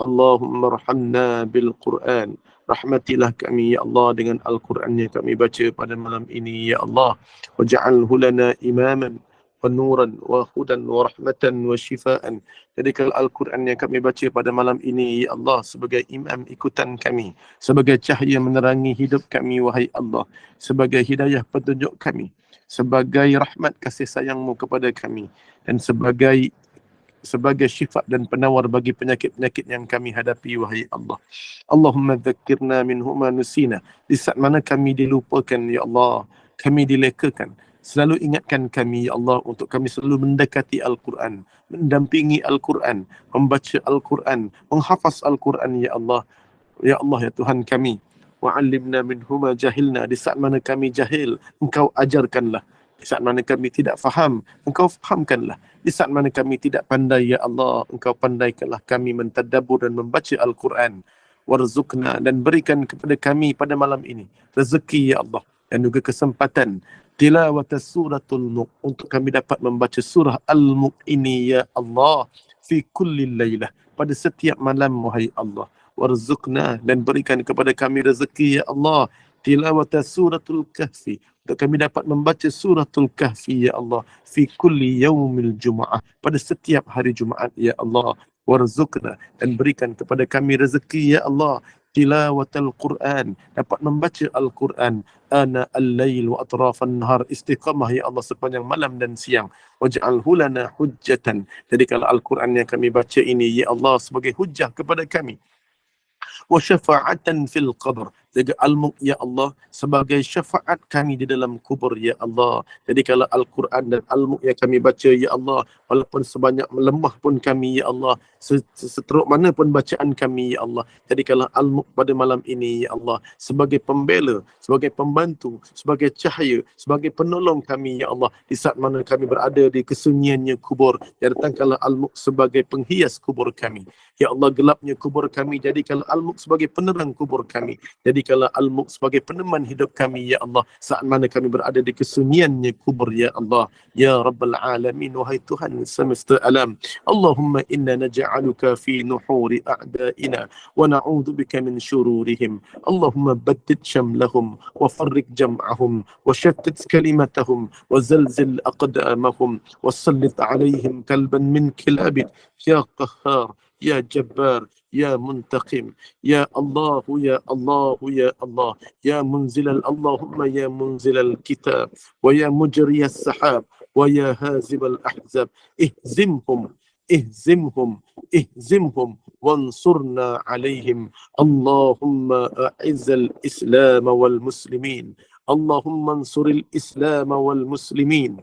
[SPEAKER 2] اللهم ارحمنا بالقرآن rahmatilah kami ya Allah dengan Al-Quran yang kami baca pada malam ini ya Allah waj'alhu lana imaman wa nuran wa hudan wa rahmatan wa shifaan. Jadikan Al-Quran yang kami baca pada malam ini ya Allah sebagai imam ikutan kami, sebagai cahaya menerangi hidup kami wahai Allah, sebagai hidayah petunjuk kami, sebagai rahmat kasih sayangmu kepada kami, dan sebagai syifa dan penawar bagi penyakit-penyakit yang kami hadapi wahai Allah. Allahumma dzakirna minhu ma nusina. Di saat mana kami dilupakan ya Allah, kami dilekakan, selalu ingatkan kami ya Allah untuk kami selalu mendekati Al-Quran, mendampingi Al-Quran, membaca Al-Quran, menghafaz Al-Quran ya Allah. Ya Allah ya Tuhan kami, wa'allimna minhu ma jahilna. Di saat mana kami jahil, Engkau ajarkanlah. Di saat mana kami tidak faham, Engkau fahamkanlah. Di saat mana kami tidak pandai, ya Allah, Engkau pandaikanlah kami mentadabbur dan membaca Al-Quran. Warzuqna, dan berikan kepada kami pada malam ini rezeki, ya Allah, dan juga kesempatan tilawat suratul Mulk, untuk kami dapat membaca surah Al-Mulk ini, ya Allah, fi kulli laylah, pada setiap malam, wahai Allah. Warzuqna, dan berikan kepada kami rezeki, ya Allah, tilawat suratul Kahfi, untuk kami dapat membaca suratul Kahfi, ya Allah, fi kulli yaumil Jum'ah, pada setiap hari Jumaat, ya Allah. Warzuqna, dan berikan kepada kami rezeki, ya Allah, tilawatul Quran, dapat membaca Al-Quran ana al-lail wa atrafan nahar, istiqamah ya Allah sepanjang malam dan siang. Waj'alhu lana hujjatan, jadi kalau Al-Quran yang kami baca ini, ya Allah, sebagai hujjah kepada kami. Wa syafa'atan fil qabr, jaga Al-Mulk ya Allah sebagai syafaat kami di dalam kubur, ya Allah. Jadi kalau Al-Quran dan Al-Mulk yang kami baca, ya Allah, walaupun sebanyak melemah pun kami, ya Allah, seteruk mana pun bacaan kami, ya Allah, jadi kalau Al-Mulk pada malam ini, ya Allah, sebagai pembela, sebagai pembantu, sebagai cahaya, sebagai penolong kami, ya Allah, di saat mana kami berada di kesunyiannya kubur, ya datangkanlah Al-Mulk sebagai penghias kubur kami, ya Allah. Gelapnya kubur kami, jadikanlah Al-Mulk sebagai penerang kubur kami, jadikanlah Al-Mulk sebagai peneman hidup kami, ya Allah, saat mana kami berada di kesunyiannya kubur, ya Allah. Ya Rabbal Alamin, wahai Tuhan semesta alam, Allahumma inna naj'aluka fi nuhuri a'da'ina wa na'udzubika min syururihim. Allahumma baddid syamlahum wa farrik jam'ahum wa shattit kalimatahum wa zalzil aqdamahum wa sallit alaihim kalban min kilabik, ya Qahhar, ya Jabbar, يا منتقم، يا الله يا الله يا الله، يا منزل اللهم يا منزل الكتاب، ويا مجري السحاب، ويا هازم الأحزاب، اهزمهم اهزمهم اهزمهم وانصرنا عليهم. اللهم أعز الإسلام والمسلمين، اللهم انصر الإسلام والمسلمين،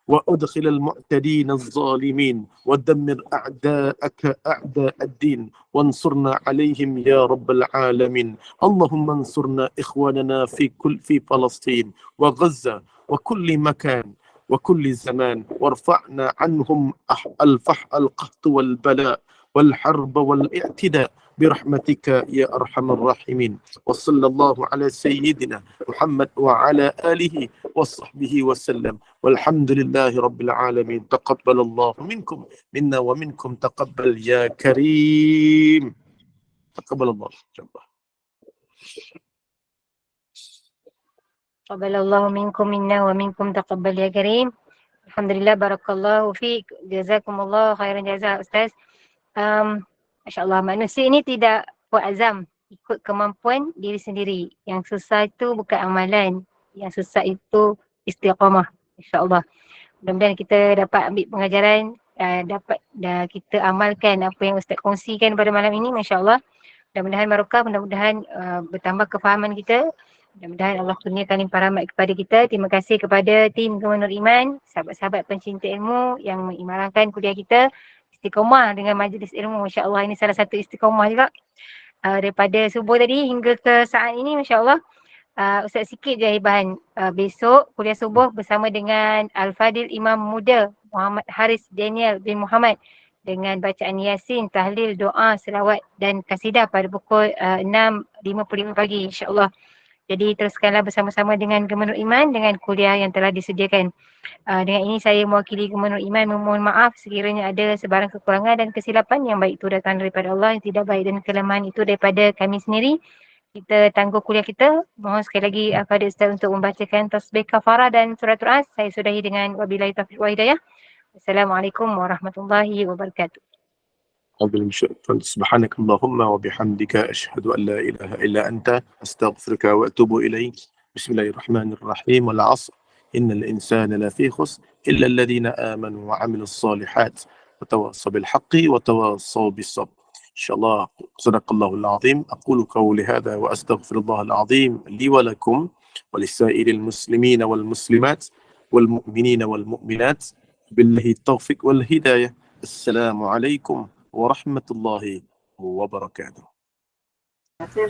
[SPEAKER 2] وأدخل المعتدين الظالمين، ودمر أعداءك أعداء الدين، وانصرنا عليهم يا رب العالمين. اللهم انصرنا إخواننا في فلسطين وغزة وكل مكان وكل زمان، وارفعنا عنهم القحط والبلاء والحرب والاعتداء برحمتك يا أرحم الراحمين. وصلى الله على سيدنا محمد وعلى آله وصحبه وسلم، والحمد لله رب العالمين. تقبل الله منكم منا ومنكم، تقبل يا كريم. تقبل الله.
[SPEAKER 1] تقبل الله منكم منا ومنكم، تقبل ya Karim. Alhamdulillah, barakallahu fiik, jazakumullah khairan jazak Ustaz. Masya-Allah, manusia ini tidak buat azam ikut kemampuan diri sendiri. Yang susah itu bukan amalan, yang susah itu istiqamah. Insya-Allah. Mudah-mudahan kita dapat ambil pengajaran, dapat kita amalkan apa yang Ustaz kongsikan pada malam ini, masya-Allah. Mudah-mudahan barakah, mudah-mudahan bertambah kefahaman kita. Mudah-mudahan Allah kurniakan limpah rahmat kepada kita. Terima kasih kepada tim Gemah Nur Iman, sahabat-sahabat pencinta ilmu yang mengimarahkan kuliah kita. Istiqomah dengan majlis ilmu, masya-Allah, ini salah satu istiqomah juga. Daripada subuh tadi hingga ke saat ini, masya-Allah. Ustaz sikit je hibahan. Besok kuliah subuh bersama dengan Al-Fadil Imam Muda Muhammad Haris Daniel bin Muhammad, dengan bacaan Yasin, tahlil, doa, selawat dan kasidah pada pukul 6.55 pagi, insya-Allah. Jadi teruskanlah bersama-sama dengan Gemah Nur Iman dengan kuliah yang telah disediakan. Dengan ini saya mewakili Gemah Nur Iman memohon maaf sekiranya ada sebarang kekurangan dan kesilapan. Yang baik itu datang daripada Allah, yang tidak baik dan kelemahan itu daripada kami sendiri. Kita tangguh kuliah kita. Mohon sekali lagi kepada Ustaz untuk membacakan tasbih kafarah dan surat As. Saya sudahi dengan wabillahi taufiq wa hidayah. Assalamualaikum warahmatullahi wabarakatuh.
[SPEAKER 2] سبحانك اللهم وبحمدك أشهد أن لا إله إلا أنت أستغفرك وأتوب إليك. بسم الله الرحمن الرحيم. والعصر إن الإنسان لفي خسر إلا الذين آمنوا وعملوا الصالحات وتواصوا بالحق وتواصوا بالصبر. إن شاء الله. صدق الله العظيم. أقول قولي هذا وأستغفر الله العظيم لي ولكم ولسائر المسلمين والمسلمات والمؤمنين والمؤمنات. بالله التوفيق والهداية. السلام عليكم ورحمة الله وبركاته.